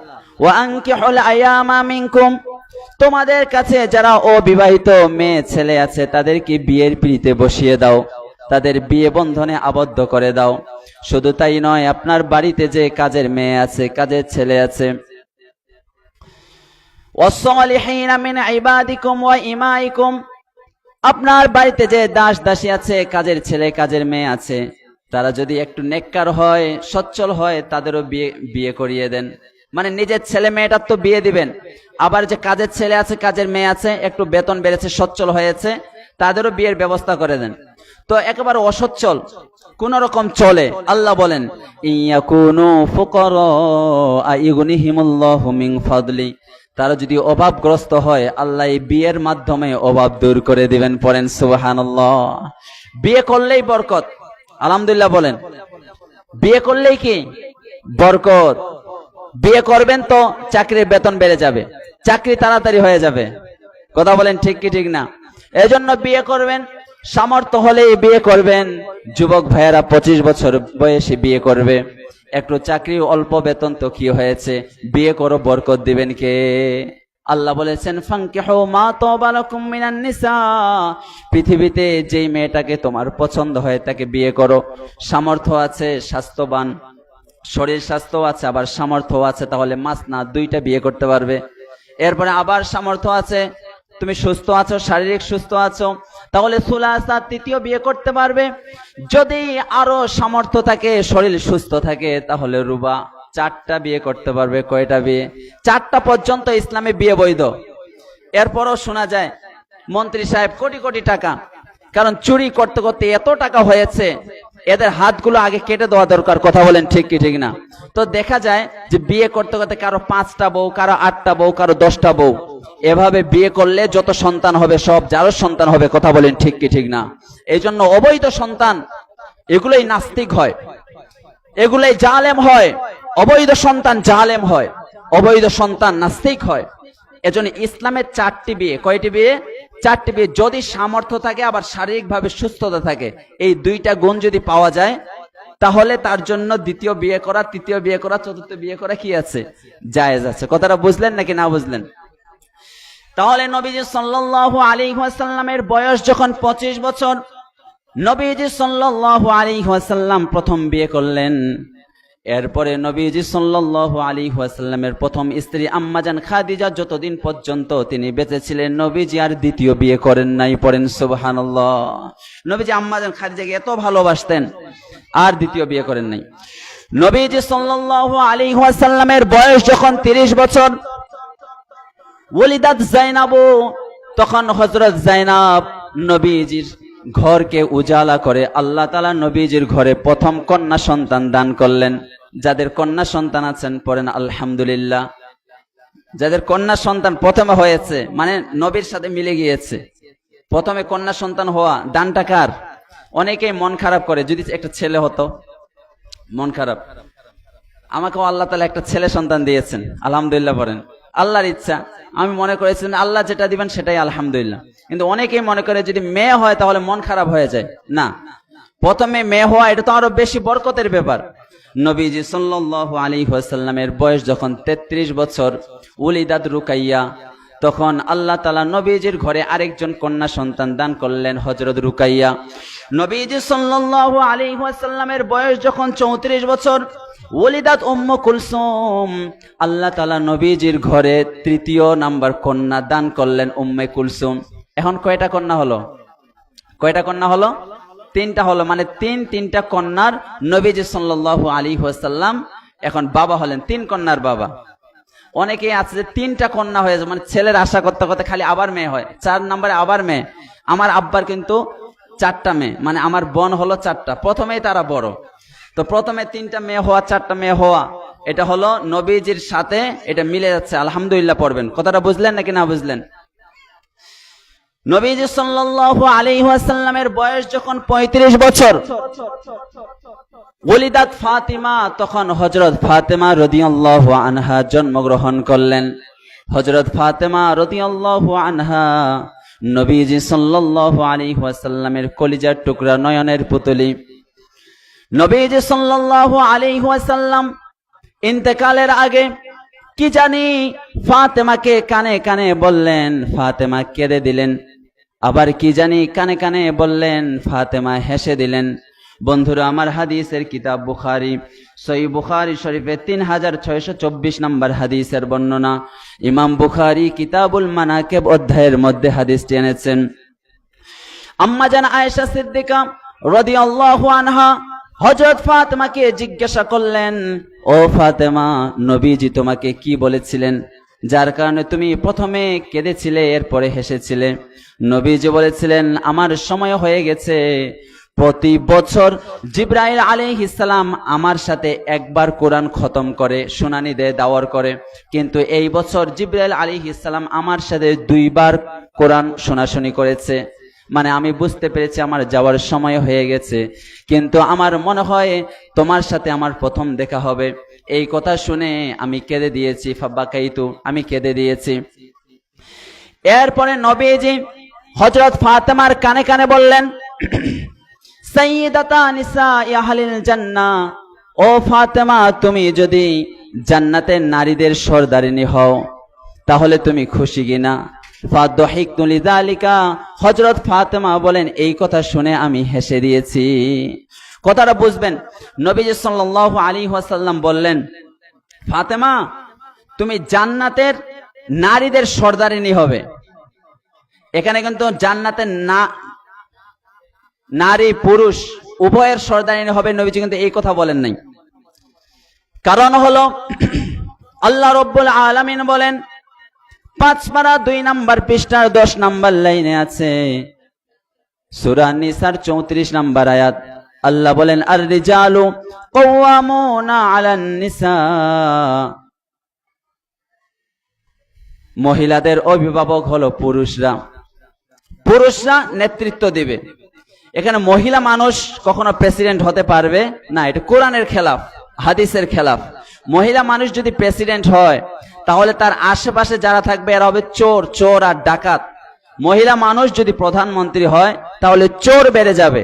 ওয়া আনকিহুল আয়ামা মিনকুম, তোমাদের কাছে যারা অবিবাহিত মেয়ে ছেলে আছে তাদেরকে বিয়ের পিঁড়িতে বসিয়ে দাও, তাদের বিয়ে বন্ধনে আবদ্ধ করে দাও। শুধু তাই নয়, আপনার বাড়িতে যে কাজের মেয়ে আছে, কাজের ছেলে আছে, ওয়াসসালিহিনা মিন ইবাদিকুম ওয়া ইমাইকুম, আপনার বাড়িতে যে দাস দাসী আছে, কাজের ছেলে কাজের মেয়ে আছে, তারা যদি একটু নেককার হয়, সচ্ছল হয়, তাদেরও বিয়ে করিয়ে দেন। মানে নিজের ছেলে মেয়েটার তো বিয়ে দিবেন, আবার যে কাজের ছেলে আছে কাজের মেয়ে আছে, একটু বেতন বেড়েছে, সচ্ছল হয়েছে, তাদেরও বিয়ের ব্যবস্থা করে দেন। তো একেবারে অসচ্ছল কোন রকম চলে, আল্লাহ বলেন ইয়াকুনু ফুকারা আইগুনিহিমুল্লাহু মিন ফাদলি, তারা যদি অভাবগ্রস্ত হয় আল্লাহ এই বিয়ের মাধ্যমে অভাব দূর করে দিবেন। পড়েন সুবহানাল্লাহ। বিয়ে করলেই বরকত। আলহামদুলিল্লাহ বলেন। বিয়ে করলেই কি বরকত। বিয়ে করবেন তো চাকরির বেতন বেড়ে যাবে, চাকরি তাড়াতাড়ি হয়ে যাবে। কথা বলেন ঠিক কি ঠিক না? এজন্য বিয়ে করবেন, সামর্থ্য হলেই বিয়ে করবেন। যুবক ভাইয়েরা 25 বছর বয়সে বিয়ে করবে। একটু চাকরি অল্প বেতন তো কি হয়েছে, বিয়ে করো, বরকত দিবেন কে? আল্লাহ বলেছেন ফানকিহু মা তাবা লাকুম মিনান নিসা, পৃথিবীতে যেই মেয়েটাকে তোমার পছন্দ হয় তাকে বিয়ে করো। সামর্থ্য আছে, স্বাস্থ্যবান, শরীর স্বাস্থ্য আছে, আবার সামর্থ্য আছে, তাহলে মাসনা 2টা বিয়ে করতে পারবে। এরপরে আবার সামর্থ্য আছে, তুমি সুস্থ আছো, শারীরিক সুস্থ আছো, তাহলে সুলাসা 3য় বিয়ে করতে পারবে। যদি আরো সামর্থ্য থাকে, শরীর সুস্থ থাকে, তাহলে রুবা 4টা বিয়ে করতে পারবে। কয়টা বিয়ে? 4টা পর্যন্ত ইসলামে বিয়ে বৈধ। এরপরও শোনা যায় মন্ত্রী সাহেব কোটি কোটি টাকা, কারণ চুরি করতে করতে এত টাকা হয়েছে, এদের হাতগুলো আগে কেটে দেওয়া দরকার। কথা বলেন ঠিক কি ঠিক না? তো দেখা যায় যে বিয়ে করতে করতে কারো 5টা বউ, কারো 8টা বউ, কারো 10টা বউ, এভাবে বিয়ে করলে যত সন্তান হবে সব যারও সন্তান হবে। কথা বলেন ঠিক কি ঠিক না? এই জন্য অবৈধ সন্তান এগুলোই নাস্তিক হয়, এগুলোই জালেম হয়। অবৈধ সন্তান জালেম হয়, অবৈধ সন্তান নাস্তিক হয়। এজন্য ইসলামের 4টি বিয়ে। কয়টি বিয়ে? 4টি বিয়ে। যদি সামর্থ্য থাকে, আবার শারীরিকভাবে সুস্থতা থাকে, এই 2টা গুণ যদি পাওয়া যায়, তাহলে তার জন্য 2য় বিয়ে করা, 3য় বিয়ে করা, 4র্থ বিয়ে করা কি আছে? জায়েজ আছে। কথাটা বুঝলেন নাকি না বুঝলেন? তাহলে নবীজি সাল্লাল্লাহু আলাইহি ওয়াসাল্লামের বয়স যখন 25 বছর, নবীজি সাল্লাল্লাহু আলাইহি ওয়াসাল্লাম প্রথম বিয়ে করলেন। এরপরে নবীজি সাল্লাল্লাহু আলাইহি ওয়াসাল্লামের প্রথম স্ত্রী আম্মাজান খাদিজা যতদিন পর্যন্ত তিনি বেঁচে ছিলেন, নবীজি আর 2য় বিয়ে করেন নাই। পড়েন সুবহানাল্লাহ। নবীজি আম্মাজান খাদিজাকে এত ভালোবাসতেন, আর 2য় বিয়ে করেন নাই। নবীজি সাল্লাল্লাহু আলাইহি ওয়াসাল্লামের বয়স যখন 30 বছর, ওলিদাত জাইনাবু, তখন হযরত জাইনাব নবীজির ঘরকে উজালা করে আল্লাহ তাআলা নবীজির ঘরে প্রথম কন্যা সন্তান দান করলেন। যাদের কন্যা সন্তান আছেন পড়েন আলহামদুলিল্লাহ। যাদের কন্যা সন্তান প্রথমে হয়েছে, মানে নবীর সাথে মিলে গিয়েছে, প্রথমে কন্যা সন্তান হওয়া দানটা কার? অনেকেই মন খারাপ করে, যদি একটা ছেলে হতো, মন খারাপ। আমাকেও আল্লাহ তাআলা একটা ছেলে সন্তান দিয়েছেন, আলহামদুলিল্লাহ পড়েন। আল্লাহর ইচ্ছা, আমি মনে করেছিলাম আল্লাহ যেটা দিবেন সেটাই আলহামদুলিল্লাহ। কিন্তু অনেকেই মনে করে যদি মেয়ে হয় তাহলে মন খারাপ হয়ে যায়। না, প্রথমে মেয়ে হওয়া এটা তো আরো বেশি বরকতের ব্যাপার। নবীজি সাল্লাল্লাহু আলাইহি ওয়াসাল্লামের বয়স যখন 33 বছর, উলিদাত রুকাইয়া, তখন আল্লাহ তাআলা নবীজির ঘরে আরেকজন কন্যা সন্তান দান করলেন, হযরত রুকাইয়া। নবীজি সাল্লাল্লাহু আলাইহি ওয়াসাল্লামের বয়স যখন 34 বছর, ওলিদাত উম্মু কুলসুম, আল্লাহ তাআলা নবীজির ঘরে 3য় নাম্বার কন্যা দান করলেন, উম্মে কুলসুম। এখন কয়টা কন্যা হলো? কয়টা কন্যা হলো? 3টা হলো। মানে 3টা কন্যার নবীজি সাল্লাল্লাহু আলাইহি ওয়াসাল্লাম এখন বাবা হলেন, 3 কন্যার বাবা। অনেকেই আছে যে 3টা কন্যা হয়েছে, মানে ছেলের আশা করতে করতে খালি আবার মেয়ে হয়, 4 নম্বরে আবার মেয়ে। আমার আব্বার কিন্তু 4টা মেয়ে, মানে আমার বোন হলো 4টা, প্রথমেই তারা বড়। তো প্রথমে 3টা মেয়ে হওয়া, 4টা মেয়ে হওয়া, এটা হলো নবীজির সাথে এটা মিলে যাচ্ছে। আলহামদুলিল্লাহ পড়বেন। কথাটা বুঝলেন নাকি না বুঝলেন? নবীজি সাল্লাল্লাহু আলাইহি ওয়াসাল্লামের বয়স যখন 35 বছর, ওলিদাত ফাতিমা, তখন হযরত ফাতেমা রাদিয়াল্লাহু আনহা জন্মগ্রহণ করলেন। হযরত ফাতেমা রাদিয়াল্লাহু আনহা নবীজি সাল্লাল্লাহু আলাইহি ওয়াসাল্লামের কলিজার টুকরা, নয়নের পুতলি। নবীজি সাল্লাল্লাহু আলাইহি ওয়াসাল্লাম ইন্তেকালের আগে কি জানি ফাতেমাকে কানে কানে বললেন, ফাতেমা কেঁদে দিলেন। আবার কি জানি কানে কানে বললেন, ফাতেমা হেসে দিলেন। বন্ধুরা আমার, হাদিসের কিতাব বুখারী, সহিহ বুখারী শরীফে 3624 নম্বর হাদিসের বর্ণনা। ইমাম বুখারী কিতাবুল মানাকিব অধ্যায়ের মধ্যে হাদিসটি এনেছেন। আম্মা জান আয়েশা সিদ্দিকা রাদিয়াল্লাহু আনহা হযরত ফাতেমাকে জিজ্ঞাসা করলেন, ও ফাতেমা, নবীজি তোমাকে কি বলেছিলেন যার কারণে তুমি প্রথমে কেঁদেছিলে এরপরে হেসেছিলে? নবীজি বলেছিলেন, আমার সময় হয়ে গেছে। প্রতি বছর জিবরাইল আলাইহিস সালাম আমার সাথে একবার কোরআন খতম করে শুনানি দেয়, দাওয়ার করে, কিন্তু এই বছর জিবরাইল আলাইহিস সালাম আমার সাথে 2বার কোরআন শোনাশুনি করেছে। মানে আমি বুঝতে পেরেছি আমার যাওয়ার সময় হয়ে গেছে, কিন্তু আমার মনে হয় তোমার সাথে আমার প্রথম দেখা হবে। এই কথা শুনে আমি কেঁদে দিয়েছি, ফাবাকাইতু, আমি কেঁদে দিয়েছি। এরপরে নবীজি হযরত ফাতেমার কানে কানে বললেন, সাইয়্যিদাতা নিসাই আহলিল জান্নাহ, ও ফাতেমা, তুমি যদি জান্নাতের নারীদের সরদারিনী হও তাহলে তুমি খুশি কিনা? ফাদহিকতু লিযালিকা, হযরত ফাতেমা বলেন, এই কথা শুনে আমি হেসে দিয়েছি। কথাটা বুঝবেন, নবীজি সাল্লাল্লাহু আলাইহি ওয়াসাল্লাম বললেন, ফাতেমা, তুমি জান্নাতের নারীদের সরদারিনী হবে। এখানে কিন্তু জান্নাতের নারী পুরুষ উভয়ের সরদারিনী হবে, নবীজি কিন্তু এই কথা বলেন নাই। কারণ হলো আল্লাহ রাব্বুল আলামিন বলেন, 5 পারা 2 নম্বর পৃষ্ঠার 10 নম্বর লাইনে আছে, সূরা নিসার 34 নম্বর আয়াত, আল্লাহ বলেন, আর রিজালু কাওয়ামুনা আলান নিসা, মহিলাদের অভিভাবক হলো পুরুষরা, পুরুষরা নেতৃত্ব দিবে। এখানে মহিলা মানুষ কখনো প্রেসিডেন্ট হতে পারবে না, এটা কোরআনের খেলাফ, হাদিসের খেলাফ। মহিলা মানুষ যদি প্রেসিডেন্ট হয় তাহলে তার আশেপাশে যারা থাকবে এরা হবে চোর, চোর আর ডাকাত। মহিলা মানুষ যদি প্রধানমন্ত্রী হয় তাহলে চোর বেড়ে যাবে,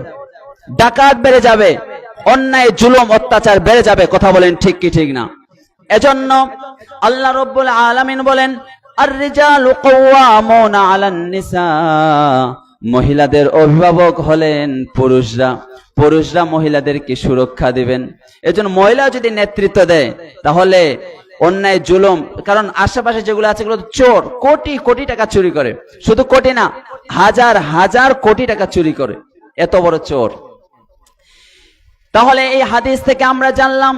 ডাকাত বেড়ে যাবে, অন্যায় জুলুম অত্যাচার বেড়ে যাবে। কথা বলেন ঠিক কি ঠিক না? এজন্য আল্লাহ রাব্বুল আলামিন বলেন, আর রিজালু কাওয়ামুনা আলান নিসা, মহিলাদের অভিভাবক হলেন পুরুষরা, পুরুষরা মহিলাদেরকে সুরক্ষা দিবেন। এজন্য মহিলা যদি নেতৃত্ব দেয় তাহলে অন্যায় জুলুম, কারণ আশেপাশে যেগুলো আছে এগুলো চোর, কোটি কোটি টাকা চুরি করে, শুধু কোটি না, হাজার হাজার কোটি টাকা চুরি করে, এত বড় চোর। তাহলে এই হাদিস থেকে আমরা জানলাম,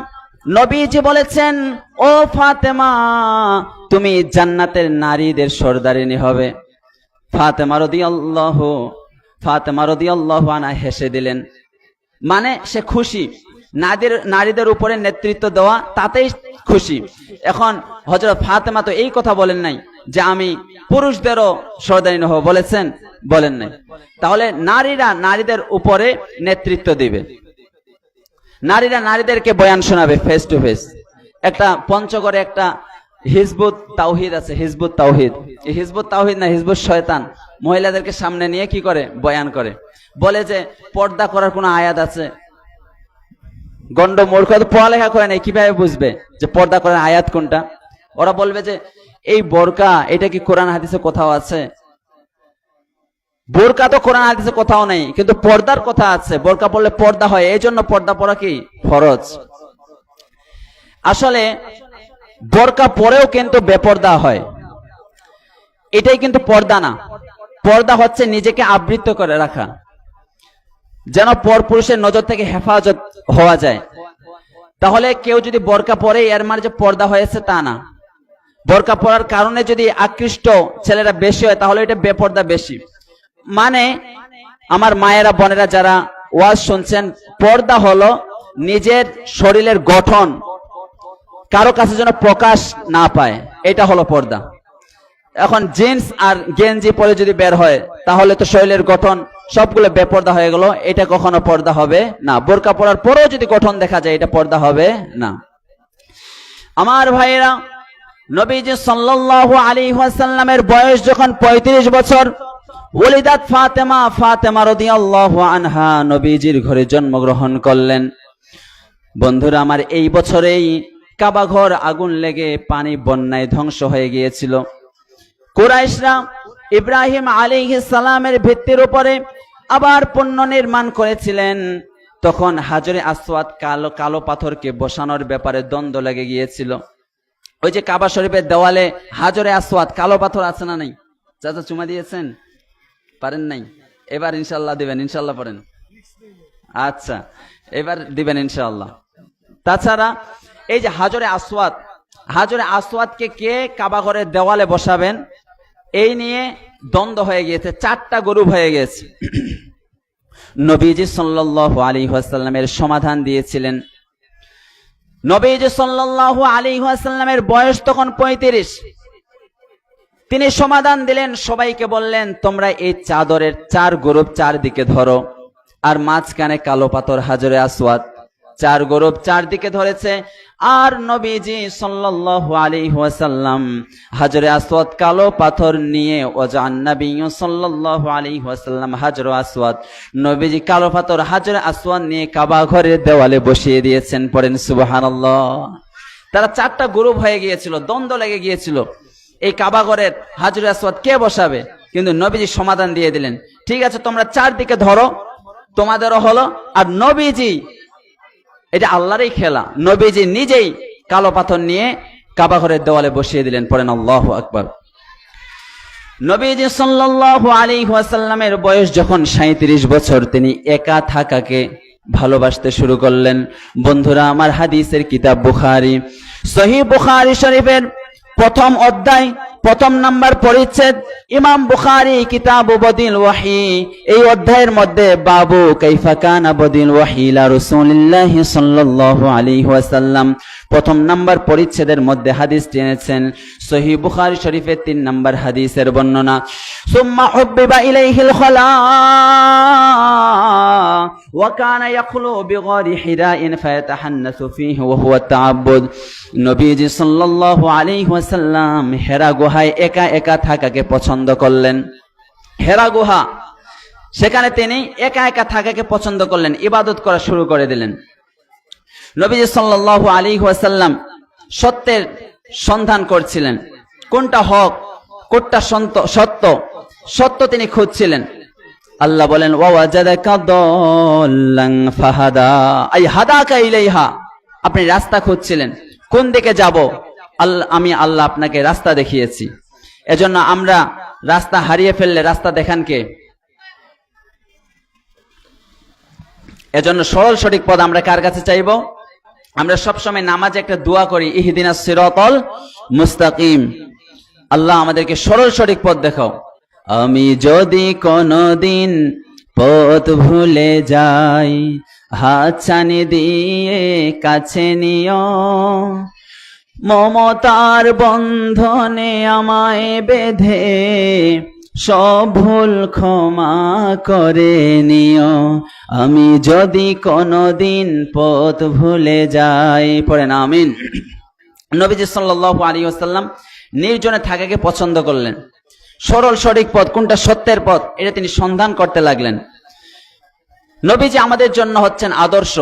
নবীজি বলেছেন, ও ফাতেমা, তুমি জান্নাতের নারীদের সরদারিনী হবে। ফাতেমা রাদিয়াল্লাহু আনহা হেসে দিলেন, মানে সে খুশি, নারীদের উপরে নেতৃত্ব দেওয়া তাতেই খুশি। এখন হযরত ফাতেমা তো এই কথা বলেন নাই যে আমি পুরুষদেরও সরদারিনী হব, বলেছেন? বলেন নাই। তাহলে নারীরা নারীদের উপরে নেতৃত্ব দিবে, নারীরা নারীদেরকে বয়ান শোনাবে ফেস টু ফেস। একটা পঞ্চগড়ে একটা হিজবুত তাওহীদ আছে, হিজবুত তাওহীদ, এই হিজবুত তাওহীদ না, হিজবুত শয়তান, মহিলাদেরকে সামনে নিয়ে কি করে? বয়ান করে। বলে যে পর্দা করার কোনো আয়াত আছে? গন্ড মূর্খ, তো পড়ালেখা করে নাই, কিভাবে বুঝবে যে পর্দা করার আয়াত কোনটা? ওরা বলবে যে এই বোরকা, এটা কি কোরআন হাদিসে কোথাও আছে? বোরকা তো কোরআন হাদিসে কোথাও নেই, কিন্তু পর্দার কথা আছে, বোরকা পরলে পর্দা হয়, এই জন্য পর্দা পরা কি ফরজ। আসলে বোরকা পরেও কিন্তু বেপর্দা হয়, এটাই কিন্তু পর্দা না। পর্দা হচ্ছে নিজেকে আবৃত করে রাখা, যেন পরপুরুষের নজর থেকে হেফাজত হওয়া যায়। তাহলে কেউ যদি বোরকা পরে এর মানে যে পর্দা হয়েছে তা না। বোরকা পরার কারণে যদি আকৃষ্ট ছেলেরা বেশি হয় তাহলে এটা বেপর্দা বেশি। মানে আমার মায়েরা বোনেরা যারা ওয়াজ শুনছেন, পর্দা হলো নিজের শরীরের গঠন কারো কাছে যেন প্রকাশ না পায়, এটা হলো পর্দা। এখন জিন্স আর গেঞ্জি পরে যদি বের হয় তাহলে তো শরীরের গঠন সবগুলো বেপর্দা হয়ে গেল, এটা কখনো পর্দা হবে না। বোরকা পরার পরেও যদি গঠন দেখা যায় এটা পর্দা হবে না। আমার ভাইয়েরা, নবীজি সাল্লাল্লাহু আলাইহি ওয়াসাল্লামের বয়স যখন 35 বছর, ওলিদাত ফাতেমা, ফাতেমা রাদিয়াল্লাহু আনহা নবীজির ঘরে জন্মগ্রহণ করলেন। বন্ধুরা আমার, এই বছরেই কাবা ঘর আগুন লেগে পানি বন্যায় ধ্বংস হয়ে গিয়েছিল। কুরাইশরা ইব্রাহিম আলাইহিস সালামের ভিত্তির উপরে আবার পুনর্নির্মাণ করেছিলেন। তখন হাজরে আসওয়াদ, কালো কালো পাথরকে বসানোর ব্যাপারে দ্বন্দ্ব লেগে গিয়েছিল। ওই যে কাবা শরীফের দেওয়ালে হাজরে আসওয়াদ কালো পাথর আছে না নাই? চাচা চুমা দিয়েছেন? পারেন নাই? এবার ইনশাআল্লাহ দিবেন, ইনশাআল্লাহ পড়েন। আচ্ছা, এবার দিবেন ইনশাআল্লাহ। তাছাড়া এই যে হাজরে আসওয়াদ, হাজরে আসওয়াদকে কে কাবা ঘরের দেওয়ালে বসাবেন এই নিয়ে দ্বন্দ্ব হয়ে গিয়েছে, 4টা গ্রুপ হয়ে গেছে। নবীজি সাল্লাল্লাহু আলাইহি ওয়াসাল্লামের সমাধান দিয়েছিলেন। নবীজি সাল্লাল্লাহু আলাইহি ওয়াসাল্লামের বয়স তখন 35। তিনি সমাধান দিলেন, সবাইকে বললেন তোমরা এই চাদরের 4 গ্রুপ 4 দিকে ধরো, আর মাঝখানে কালো পাথর হাজরে আসওয়াদ। 4 গ্রুপ 4 দিকে ধরেছে, আর নবীজি সাল্লাল্লাহু আলাইহি ওয়াসাল্লাম হাজরে আসওয়াদ কালো পাথর নিয়ে ওয়াজান নবী সাল্লাল্লাহু আলাইহি ওয়াসাল্লাম হাজরে আসওয়াদ, নবীজি কালো পাথর হাজরে আসওয়াদ নিয়ে কাবা ঘরের দেওয়ালে বসিয়ে দিয়েছেন। পড়েন সুবহানাল্লাহ। তারা চারটা গ্রুপ হয়ে গিয়েছিল, দ্বন্দ্ব লেগে গিয়েছিল, এই কাবা ঘরের হাজরে আসওয়াদ কে বসাবে। কিন্তু নবীজি সমাধান দিয়ে দিলেন, ঠিক আছে তোমরা চারদিকে ধরো, তোমাদেরও হলো। আর নবীজি, এটা আল্লাহরই খেলা, নবীজি নিজেই কালো পাথর নিয়ে কাবা ঘরের দেওয়ালে বসিয়ে দিলেন। পড়েন আল্লাহু আকবার। নবীজি সাল্লাল্লাহু আলাইহি ওয়াসাল্লামের বয়স যখন 37 বছর, তিনি একা থাকাকে ভালোবাসতে শুরু করলেন। বন্ধুরা আমার, হাদিসের কিতাব বুখারী, সহিহ বুখারী শরীফের প্রথম অধ্যায়, প্রথম নাম্বার পরিচ্ছেদ, ইমাম বুখারী কিতাব বদিল ওয়াহি, এই অধ্যায়ের মধ্যে বাবু কাইফা কানা বদিল ওয়াহি ইলা রাসূলিল্লাহি সাল্লাল্লাহু আলাইহি ওয়াসাল্লাম, প্রথম নাম্বার পরিচ্ছেদের মধ্যে হাদিসটি এনেছেন। সহিহ বুখারী শরীফের 3 নাম্বার হাদিসের বর্ণনা। সুম্মা হুব্বিবা ইলাইহিল খালা ওয়া কানা ইয়াখলু বিগারি হিরাইন ফায়াতাহান্নাসু ফীহি ওয়া হুয়া তাআব্বুদ। নবীজি সাল্লাল্লাহু আলাইহি ওয়াসাল্লাম হেরা গুহায় একা একা থাকাকে পছন্দ করলেন। হেরা গুহা, সেখানে তিনি একা একা থাকাকে পছন্দ করলেন, ইবাদত করা শুরু করে দিলেন। নবীজি সাল্লাল্লাহু আলাইহি ওয়াসাল্লাম সত্যের সন্ধান করছিলেন, কোনটা হক কোনটা সত্য, সত্য তিনি খুঁজছিলেন। আল্লাহ বলেন ওয়াজাদাকা দাল্লান ফাহাদা, আই হাদাকা ইলাইহা, আপনি রাস্তা খুঁজছিলেন, কোন দিকে যাব, আমি আল্লাহ আপনাকে রাস্তা দেখিয়েছি। এজন্য আমরা রাস্তা হারিয়ে ফেললে রাস্তা দেখান কে? এজন্য সরল সঠিক পথ আমরা কার কাছে চাইব? আমরা সবসময় নামাজে একটা দোয়া করি, ইহদিনাস সিরাতাল মুস্তাকিম, আল্লাহ আমাদেরকে সরল সঠিক পথ দেখাও। আমি যদি কোনদিন পথ ভুলে যাই, হাত ছানি দিয়ে কাছে নিও, মমতার বন্ধনে আমায় বেঁধে সব ভুল ক্ষমা করে নিও। আমি যদি কোনদিন পথ ভুলে যাই, পড়েন আমিন। নবীজি সাল্লাল্লাহু আলাইহি ওয়াসাল্লাম নির্জনে থাকাকে পছন্দ করলেন। সরল সঠিক পথ কোনটা, সত্যের পথ, এটা তিনি সন্ধান করতে লাগলেন। নবীজি আমাদের জন্য হচ্ছেন আদর্শ।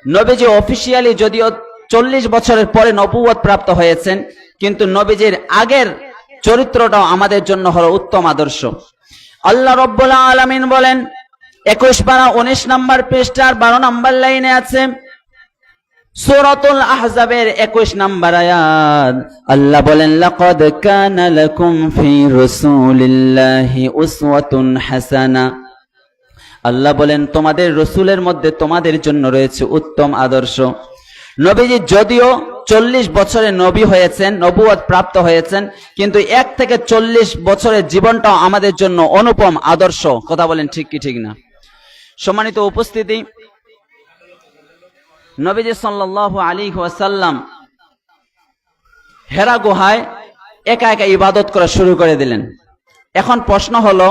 নবীজি অফিসিয়ালি যদিও 40 বছরের পরে নবুয়ত প্রাপ্ত হয়েছেন, কিন্তু নবীজির আগের চরিত্রটাও আমাদের জন্য হলো উত্তম আদর্শ। আল্লাহ রাব্বুল আলামিন বলেন 21 পারা 19 নাম্বার পৃষ্ঠার 12 নাম্বার লাইনে আছে, সূরাতুল আহজাবের 21 নাম্বার আয়াত, আল্লাহ বলেন লাকাদ কানা লাকুম ফি রাসূলিল্লাহি উসওয়াতুন হাসানা। আল্লাহ বলেন তোমাদের রাসূলের মধ্যে তোমাদের জন্য রয়েছে উত্তম আদর্শ। নবীজি যদিও 40 বছরে নবী হয়েছেন, নবুয়ত প্রাপ্ত হয়েছেন, কিন্তু 1 থেকে 40 বছরের জীবনটাও আমাদের জন্য অনুপম আদর্শ। কথা বলেন ঠিক কি ঠিক না? সম্মানিত উপস্থিতি, নবীজি সাল্লাল্লাহু আলাইহি ওয়াসাল্লাম হেরা গুহায় একা একা ইবাদত করা শুরু করে দিলেন। এখন প্রশ্ন হলো,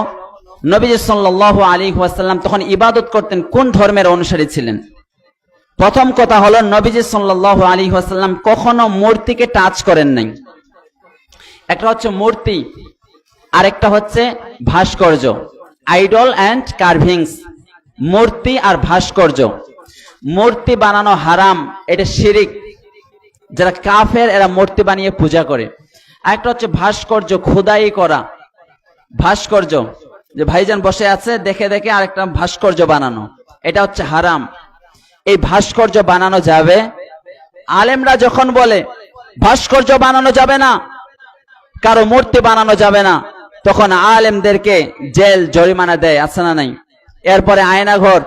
নবীজি সাল্লাল্লাহু আলাইহি ওয়াসাল্লাম তখন ইবাদত করতেন কোন ধর্মের অনুসারী ছিলেন? প্রথম কথা হলো, নবীজি সাল্লাল্লাহু আলাইহি ওয়াসাল্লাম কখনো মূর্তিকে টাচ করেন নাই। একটা হচ্ছে মূর্তি, আরেকটা হচ্ছে ভাস্কর্য, আইডল অ্যান্ড কার্ভিংস। মূর্তি আর ভাস্কর্য, মূর্তি বানানো হারাম, এটা শিরিক, যারা কাফের এরা মূর্তি বানিয়ে পূজা করে। আরেকটা হচ্ছে ভাস্কর্য, খোদাই করা ভাস্কর্য, যে ভাইজান বসে আছে দেখে দেখে আরেকটা ভাস্কর্য বানানো, এটা হচ্ছে হারাম। এই ভাস্কর্য বানানো যাবে? আলেমরা যখন বলে ভাস্কর্য বানানো যাবে না, কারো মূর্তি বানানো যাবে না, তখন আলেমদেরকে জেল জরিমানা দেয়, আছে না নাই? এরপরে আয়নাঘর,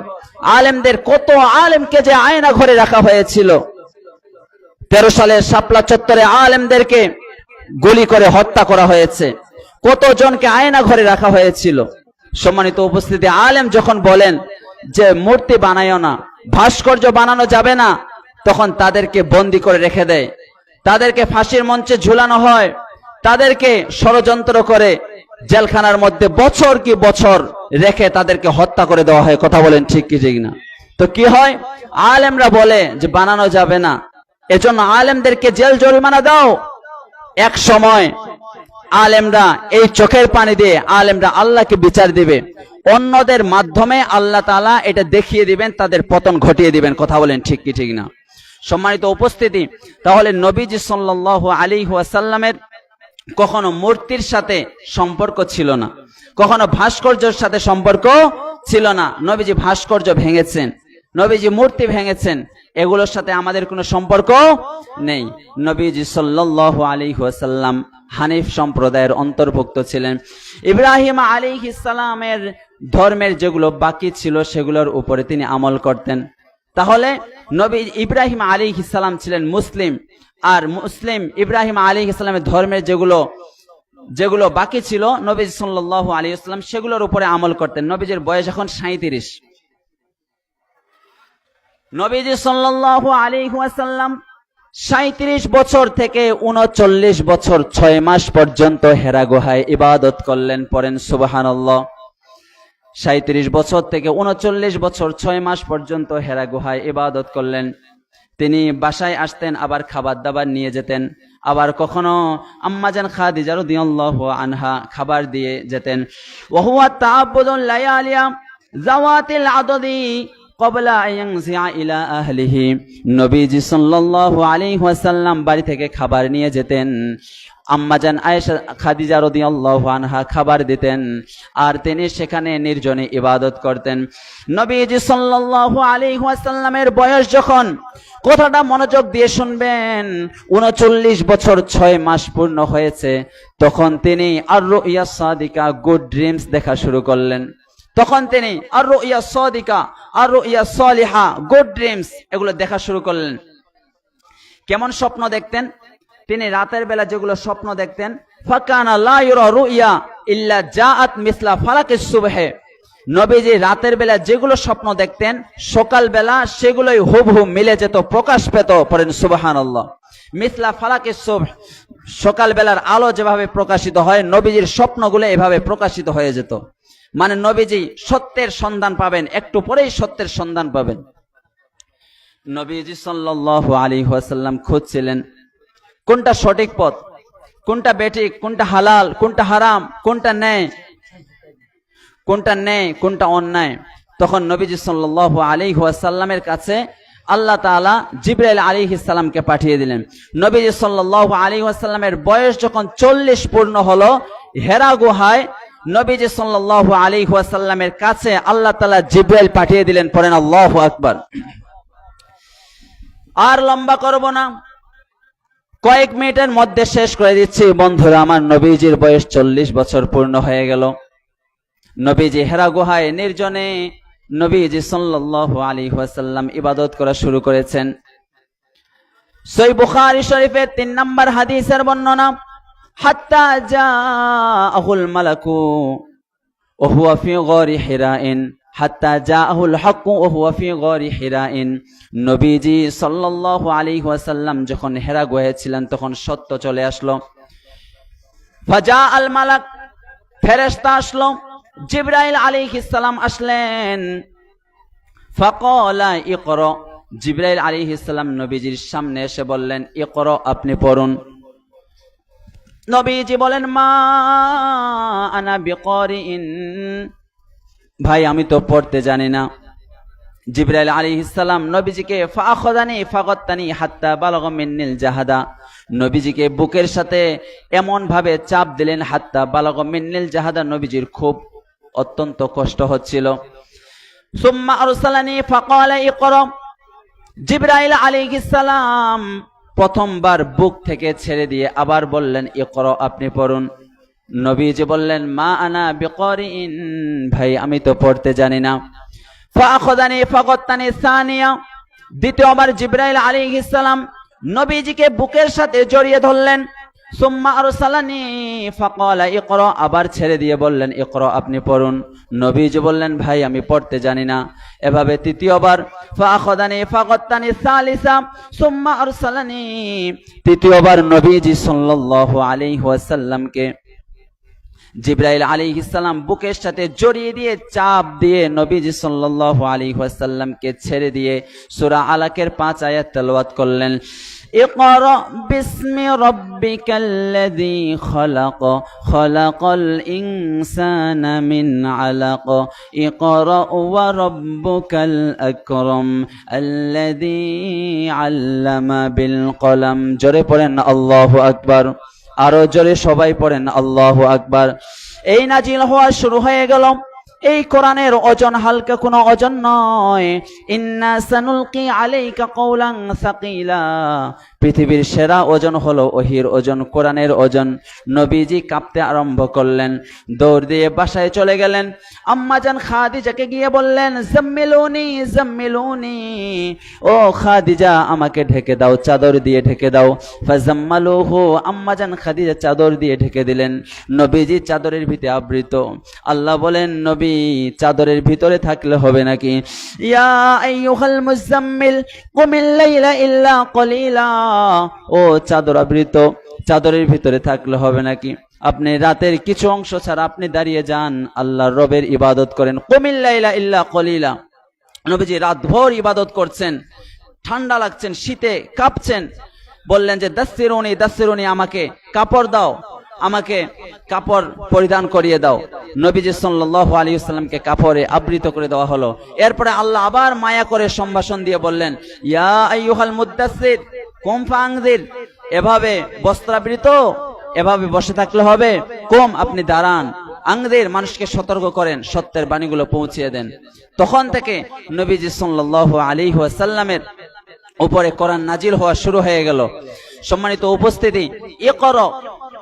আলেমদের কত আলেমকে যে আয়না ঘরে রাখা হয়েছিল। 13 সালের শাপলা চত্বরে আলেমদেরকে গুলি করে হত্যা করা হয়েছে, কতজনকে আয়না ঘরে রাখা হয়েছিল। সম্মানিত উপস্থিতি, আলেম যখন বলেন যে মূর্তি বানায়ও না, ভাস্কর্য বানানো যাবে না, তখন তাদেরকে বন্দী করে রেখে দেয়, তাদেরকে ফাঁসির মঞ্চে ঝুলানো হয়, তাদেরকে ষড়যন্ত্র করে জেলখানার মধ্যে বছর কি বছর রেখে তাদেরকে হত্যা করে দেওয়া হয়। কথা বলেন ঠিক কি ঠিক না? তো কি হয়? আলেমরা বলে যে বানানো যাবে না, এজন্য আলেমদেরকে জেল জরিমানা দাও। এক সময় আলেমরা এই চোখের পানি দিয়ে আলেমরা আল্লাহকে বিচার দিবে, অন্যদের মাধ্যমে আল্লাহ তাআলা এটা দেখিয়ে দিবেন, তাদের পতন ঘটিয়ে দিবেন। কথা বলেন ঠিক কি ঠিক না? সম্মানিত উপস্থিতি, তাহলে নবীজি সাল্লাল্লাহু আলাইহি ওয়াসাল্লামের কখনো মূর্তির সাথে সম্পর্ক ছিল না, কখনো ভাস্কর্যের সাথে সম্পর্ক ছিল না। নবীজি ভাস্কর্য ভেঙেছেন, নবীজি মূর্তি ভেঙেছেন, এগুলোর সাথে আমাদের কোনো সম্পর্ক নেই। নবীজি সাল্লাল্লাহু আলাইহি ওয়াসাল্লাম হানিফ সম্প্রদায়ের অন্তর্ভুক্ত ছিলেন। ইব্রাহিম আলাইহিস সালামের ধর্মের যেগুলো বাকি ছিল সেগুলোর উপরে তিনি আমল করতেন। তাহলে নবী ইব্রাহিম আলাইহিস সালাম ছিলেন মুসলিম, আর মুসলিম ইব্রাহিম আলাইহিস সালামের ধর্মের যেগুলো বাকি ছিল নবী সাল্লাল্লাহু আলাইহি ওয়াসাল্লাম সেগুলোর উপরে আমল করতেন। নবীজির বয়স এখন 37। নবীজি সাল্লাল্লাহু আলাইহি ওয়াসাল্লাম 37 বছর থেকে 39 বছর 6 মাস পর্যন্ত হেরা গুহায় ইবাদত করলেন। পড়েন সুবহানাল্লাহ। 37 বছর থেকে 39 বছর 6 মাস পর্যন্ত হেরা গুহায় ইবাদত করলেন। তিনি বাসায় আসতেন, আবার খাবার দাবার নিয়ে যেতেন, আবার কখনো আম্মাজান খাদিজা রাদিয়াল্লাহু আনহা খাবার দিয়ে যেতেন। ওয়া হুয়া তাআব্বুদুল লায়ালিয়া যাওয়াতিল আদদি ক্বাবলা আয়ানজিআ ইলা আহলিহি। নবীজি সাল্লাল্লাহু আলাইহি ওয়াসাল্লাম বাড়ি থেকে খাবার নিয়ে যেতেন, আম্মাজান আয়েশা খাদিজা রাদিয়াল্লাহু আনহা খাবার দিতেন, আর তিনি সেখানে নির্জনে ইবাদত করতেন। নবীজি সাল্লাল্লাহু আলাইহি ওয়াসাল্লামের বয়স যখন, কথাটা মনোযোগ দিয়ে শুনবেন, 39 বছর 6 মাস পূর্ণ হয়েছে, তখন তিনি আর-রুইয়া সাদিকা, গুড ড্রিমস দেখা শুরু করলেন। তখন তিনি আর-রুইয়া সাদিকা, আর-রুইয়া সালিহা, গুড ড্রিমস এগুলো দেখা শুরু করলেন। কেমন স্বপ্ন দেখতেন? তিনি রাতের বেলা যেগুলো স্বপ্ন দেখতেন, ফাকানা লা ইউরা রুইয়া ইল্লা জাআত মিসলা ফালাকিস সুবহে। নবীজি রাতের বেলা যেগুলো স্বপ্ন দেখতেন, সকাল বেলা সেগুলোই হুবহু মিলে যেত, প্রকাশ পেত। পড়েন সুবহানাল্লাহ। মিসলা ফালাকিস সুবহ, সকাল বেলার আলো যেভাবে প্রকাশিত হয়, নবীজির স্বপ্নগুলো এভাবে প্রকাশিত হয়ে যেত। মানে নবীজি সত্যের সন্ধান পাবেন, একটু পরেই সত্যের সন্ধান পাবেন। নবীজি সাল্লাল্লাহু আলাইহি ওয়াসাল্লাম খুঁজছিলেন কোনটা সঠিক পথ, কোনটা বেঠিক, কোনটা হালাল, কোনটা হারাম, কোনটা ন্যায়, কোনটা অন্যায়। তখন নবীজি সাল্লাল্লাহু আলাইহি ওয়াসাল্লামের কাছে আল্লাহ তাআলা জিবরাইল আলাইহিস সালামকে পাঠিয়ে দিলেন। নবীজি সাল্লাল্লাহু আলাইহি ওয়াসাল্লামের বয়স যখন 40 পূর্ণ হলো, হেরা গুহায় নবীজি সাল্লাল্লাহু আলাইহি ওয়াসাল্লামের কাছে আল্লাহ তাআলা জিবরাইল পাঠিয়ে দিলেন। পড়েন আল্লাহু আকবার। আর লম্বা করব না, কয়েক মিনিটের মধ্যে শেষ করে দিচ্ছি বন্ধুরা। আমার নবীজির বয়স 40 বছর পূর্ণ হয়ে গেল। নবীজি হেরা গুহায় নির্জনে নবীজি সাল্লাল্লাহু আলাইহি ওয়াসাল্লাম ইবাদত করা শুরু করেছেন। সহিহ বুখারী শরীফের 3 নম্বর হাদিসের বর্ণনা, হাত্তা জাআহুল মালাকু ওয়া হুয়া ফি গারি হিরাইন, হাত্তা জাআহুল হক ওয়া হুয়া ফি গারি হিরাইন। নবীজি সাল্লাল্লাহু আলাইহি ওয়াসাল্লাম যখন হেরা গুহায় ছিলেন, তখন সত্য চলে আসলো। ফাজা আল মালাক, ফেরেশতা আসলো, জিবরাইল আলাইহিস সালাম আসলেন। ফাকালা ইকরা, জিবরাইল আলাইহিস সালাম নবীজির সামনে এসে বললেন, ইকরা, আপনি পড়ুন। নবীজি বলেন, মা আনা বিকারিইন, ভাই আমি তো পড়তে জানি না। জিবরাইল আলাইহিস সালাম নবীজিকে ফাআখাযানি ফাগাত্তানি হাত্তা বালাগা মিন্নিল জাহাদা, নবীজিকে বুকের সাথে এমন ভাবে চাপ দিলেন, হাত্তা বালাগা মিন্নিল জাহাদা, নবীজির খুব অত্যন্ত কষ্ট হচ্ছিল। সুম্মা আরসালানি ফাকালা ইকরা, জিবরাইল আলাইহিস সালাম প্রথমবার বুক থেকে ছেড়ে দিয়ে আবার বললেন, ইকরা, আপনি পড়ুন। নবীজি বললেন, মা আনা বিকারিইন, ভাই আমি তো পড়তে জানি না। ফাআখাযানি ফাগাত্তানি সানিয়া, দ্বিতীয়বার জিবরাইল আলাইহিস সালাম নবীজিকে বুকের সাথে জড়িয়ে ধরলেন। সুম্মা আরসালানি ফাকালা ইকরা, আবার ছেড়ে দিয়ে বললেন, ইকরা, আপনি পড়ুন। নবীজি বললেন, ভাই আমি পড়তে জানি না। এভাবে তৃতীয়বার, ফাআখাযানি ফাগাত্তানি সালিসা সুম্মা আরসালানি, তৃতীয়বার নবীজি সাল্লাল্লাহু আলাইহি ওয়াসাল্লামকে জিবরাইল আলাইহিস সালাম বুকের সাথে জড়িয়ে দিয়ে চাপ দিয়ে নবীজি সাল্লাল্লাহু আলাইহি ওয়াসাল্লামকে ছেড়ে দিয়ে সূরা আলাকের 5 আয়াত তেলাওয়াত করলেন। ইকরা বিসমি রাব্বিকাল্লাযী খলাক খলাকাল ইনসানা মিন আলাক ইকরা ওয়া রাব্বুকাল আকরাম আল্লাযী আল্লামা বিল কলম। জোরে পড়েন আল্লাহু আকবার, আরো জোরে সবাই পড়েন আল্লাহু আকবার। এই নাজিল হওয়া শুরু হয়ে গেল। এই কোরআনের ওজন হালকা কোনো ওজন নয়। ইন্না সানুলকি আলাইকা কওলান সাকিলা। পৃথিবীর সেরা ওজন হলো ওহির ওজন, কোরআনের ওজন। নবীজি কাঁপতে আরম্ভ করলেন, দৌড় দিয়ে বাসায় চলে গেলেন। আম্মাজান খাদিজাকে গিয়ে বললেন, জাম্মিলুনি জাম্মিলুনি, ও খাদিজা আমাকে ঢেকে দাও, চাদর দিয়ে ঢেকে দাও। ফাজাম্মালুহু, আম্মাজান খাদিজা চাদর দিয়ে ঢেকে দিলেন। নবীজি চাদরের ভিতরে আবৃত। আল্লাহ বলেন, নবী চাদরের ভিতরে থাকলে হবে নাকি? ইয়া আইয়ুহাল মুজাম্মিল কুমিল লাইলা ইল্লা কলিলা, ও চাদর আবৃত, চাদরের ভিতরে থাকলে হবে নাকি? আপনি রাতের কিছু অংশ ছাড়া আপনি দাঁড়িয়ে যান, আল্লাহর রবের ইবাদত করেন। কুমিল লাইলা ইল্লা কলিলা। নবীজি রাতভর ইবাদত করছেন, ঠান্ডা লাগছেন, শীতে কাঁপছেন। বললেন যে দাসসিরুনি দাসসিরুনি, আমাকে কাপড় দাও, আমাকে কাপড় পরিধান করিয়ে দাও। নবীজি সাল্লাল্লাহু আলাইহি ওয়াসাল্লামকে কাপড়ে আবৃত করে দেওয়া হলো। এরপরে আল্লাহ আবার মায়া করে সম্ভাষণ দিয়ে বললেন, ইয়া আইয়ুহাল মুদ্দাসসির কুম ফাআনজির, এভাবে বস্ত্রাবৃত, এভাবে বসে থাকলে হবে? কুম, আপনি দাঁড়ান। আনজির, মানুষকে সতর্ক করেন, সত্যের বাণীগুলো পৌঁছিয়ে দেন। তখন থেকে নবীজি সাল্লাল্লাহু আলাইহি ওয়াসাল্লামের উপরে কোরআন নাজিল হওয়া শুরু হয়ে গেল। সম্মানিত উপস্থিতি, ইকরা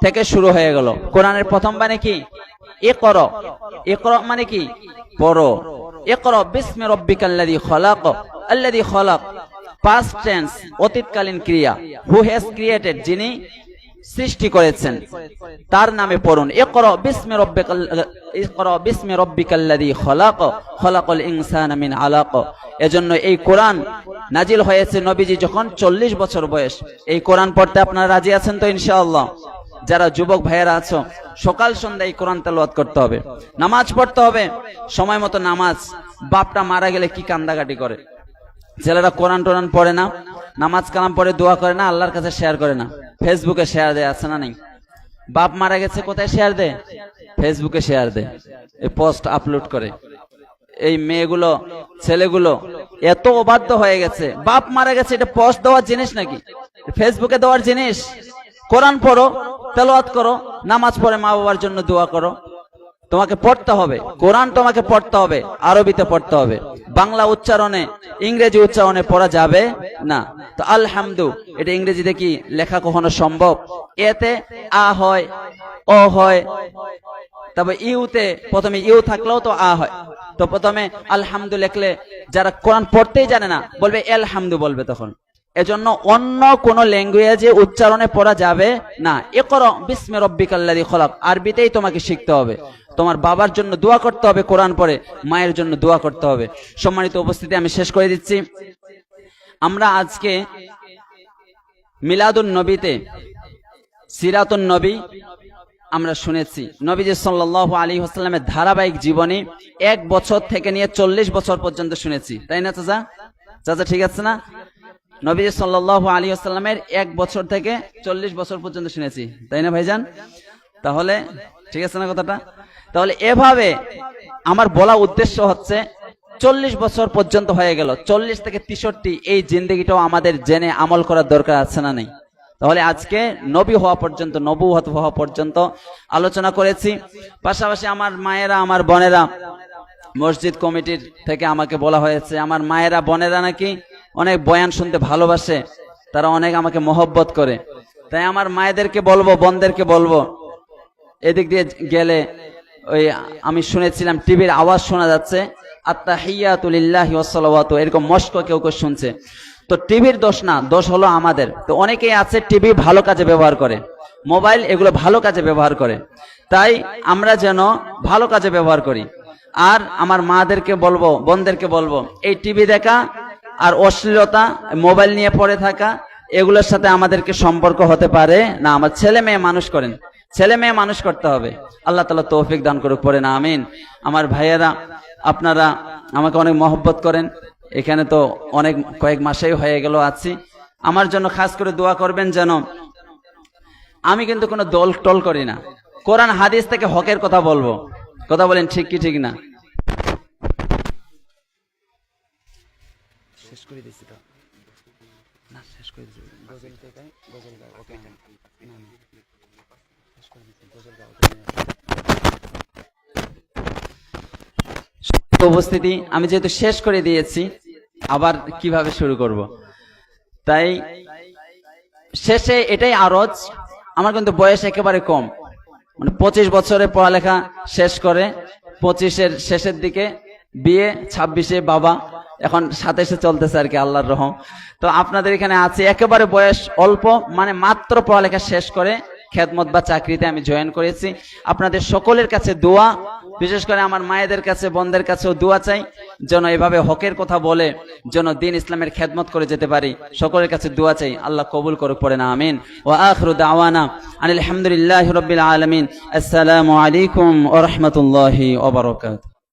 থেকে শুরু হয়ে গেল। কোরআনের প্রথম বাণী কি? ইকরা। ইকরা মানে কি? পড়ো। ইকরা বিসমি রাব্বিকাল্লাযী খলাক, আল্লাযী খলাক, পাস্ট টেন্স, অতীতকালীন ক্রিয়া। হু হ্যাজ ক্রিয়েটেড, যিনি সৃষ্টি করেছেন, তার নামে পড়ুন। ইকরা বিসমি রাব্বিকাল্লাযী খলাক খলাকাল ইনসানা মিন আলাক। এজন্য এই কোরআন নাজিল হয়েছে নবীজি যখন 40 বছর বয়স। এই কোরআন পড়তে আপনারা রাজি আছেন তো ইনশাআল্লাহ? যারা যুবক ভাইয়েরা আছো, সকাল সন্ধ্যা এই কোরআন তেলাওয়াত করতে হবে, নামাজ পড়তে হবে সময় মতো নামাজ। বাপটা মারা গেলে কি কান্দাকাটি করে, ছেলেরা কোরআন টোরান পড়ে না, নামাজ কালাম পড়ে দোয়া করে না, আল্লাহর কাছে শেয়ার করে না, ফেসবুকে শেয়ার দেয়, আছে না নেই? বাপ মারা গেছে কোথায় শেয়ার দেয়? ফেসবুকে শেয়ার দেয়, এই পোস্ট আপলোড করে। এই মেয়েগুলো ছেলেগুলো এত অবাধ্য হয়ে গেছে, বাপ মারা গেছে এটা পোস্ট দেওয়ার জিনিস নাকি? ফেসবুকে দেওয়ার জিনিস? কোরআন পড়ো, তেলাওয়াত করো, নামাজ পড়ে মা বাবার জন্য দোয়া করো। তোমাকে পড়তে হবে কোরআন, তোমাকে পড়তে হবে, আরবিতে পড়তে হবে। বাংলা উচ্চারণে, ইংরেজি উচ্চারণে পড়া যাবে না। তো আলহামদু, এটা ইংরেজিতে কি লেখা কখনো সম্ভব? এতে আ হয়, ও হয়, তবে ইউতে প্রথমে ইউ থাকলেও তো আ হয়। তো প্রথমে আলহামদু লিখলে যারা কোরআন পড়তেই জানে না বলবে আলহামদু বলবে তখন। এজন্য অন্য কোন ল্যাঙ্গুয়েজে উচ্চারণে পড়া যাবে না। ইকরা বিসমি রাব্বিকাল্লাযী খলাক, আরবিতেই তোমাকে শিখতে হবে। তোমার বাবার জন্য দোয়া করতে হবে কোরআন পড়ে, মায়ের জন্য দোয়া করতে হবে। সম্মানিত উপস্থিতি, আমি শেষ করে দিচ্ছি। আমরা আজকে মিলাদুন নবীতে সিরাতুন নবী আমরা শুনেছি। নবীজি সাল্লাল্লাহু আলাইহি ওয়াসাল্লামের ধারাবাহিক জীবনী 1 বছর থেকে নিয়ে 40 বছর পর্যন্ত শুনেছি, তাই না চাচা? চাচা ঠিক আছে না? নবীজি সাল্লাল্লাহু আলাইহি ওয়াসাল্লামের 1 বছর থেকে 40 বছর পর্যন্ত শুনেছি, তাই না ভাইজান? তাহলে ঠিক আছে না কথাটা? তাহলে এভাবে আমার বলা উদ্দেশ্য হচ্ছে 40 বছর পর্যন্ত হয়ে গেল, 40 থেকে 63 এই জিন্দেগিটাও আমাদের জেনে আমল করার দরকার আছে না নেই? তাহলে আজকে নবী হওয়া পর্যন্ত, নবুয়ত হওয়া পর্যন্ত আলোচনা করেছি। পাশাপাশি আমার মায়েরা, আমার বোনেরা, মসজিদ কমিটির থেকে আমাকে বলা হয়েছে আমার মায়েরা বোনেরা নাকি অনেক বয়ান শুনতে ভালোবাসে, তারা অনেক আমাকে মহব্বত করে। তাই আমার মায়েদেরকে বলবো, বোনদেরকে বলবো, এদিক দিয়ে গেলে ওই আমি শুনেছিলাম টিভির আওয়াজ শোনা যাচ্ছে, আত্তাহিয়াতু লিল্লাহি ওয়াস সালাওয়াতু, এরকম মস্ক কেউ কেউ শুনছে। তো টিভির দোষ না, দোষ হলো আমাদের। তো অনেকেই আছে টিভি ভালো কাজে ব্যবহার করে, মোবাইল এগুলো ভালো কাজে ব্যবহার করে, তাই আমরা যেন ভালো কাজে ব্যবহার করি। আর আমার মাদেরকে বলবো, বোনদেরকে বলবো, এই টিভি দেখা আর অশ্লীলতা, মোবাইল নিয়ে পড়ে থাকা, এগুলোর সাথে আমাদেরকে সম্পর্ক হতে পারে না। আমার ছেলে মেয়ে মানুষ করেন, ছেলে মেয়ে মানুষ করতে হবে। আল্লাহ তাআলা তৌফিক দান করুক, পড়েন আমিন। আমার ভাইয়েরা, আপনারা আমাকে অনেক মহব্বত করেন, এখানে তো অনেক কয়েক মাসেই হয়ে গেল আছি। আমার জন্য খাস করে দোয়া করবেন, যেন আমি কিন্তু কোনো দল টল করি না, কোরআন হাদিস থেকে হকের কথা বলবো। কথা বলেন ঠিক কি ঠিক না? শেষ করে দিছি তো না, শেষ করে দিছি গজল থেকে গজল গাও। ওকে, না শেষ করে দিছি গজল গাও। উপস্থিতি, আমি যেহেতু শেষ করে দিয়েছি, আবার কিভাবে শুরু করব? তাই শেষে এটাই আরজ, আমার কিন্তু বয়স একেবারে কম, মানে 25 বছরে পড়ালেখা শেষ করে 25-এর শেষের দিকে বিয়ে, 26-এ বাবা, এখন 27-এ চলতেছে আর কি, আল্লাহর রহম। তো আপনাদের এখানে আছে একেবারে বয়স অল্প, মানে মাত্র পড়ালেখা শেষ করে খেদমত বা চাকরিতে আমি জয়েন করেছি। আপনাদের সকলের কাছে দোয়া, বিশেষ করে আমার মায়েদের কাছে, বোনদের কাছেও দোয়া চাই, যেন এভাবে হকের কথা বলে যেন দিন ইসলামের খেদমত করে যেতে পারি। সকলের কাছে দোয়া চাই, আল্লাহ কবুল করুক, পড়েন আমিন। ওয়া আখিরু দাওয়ানা আনিল হামদুলিল্লাহি রাব্বিল আলামিন। আসসালামু আলাইকুম ওয়া রাহমাতুল্লাহি ওয়া বারাকাতুহু।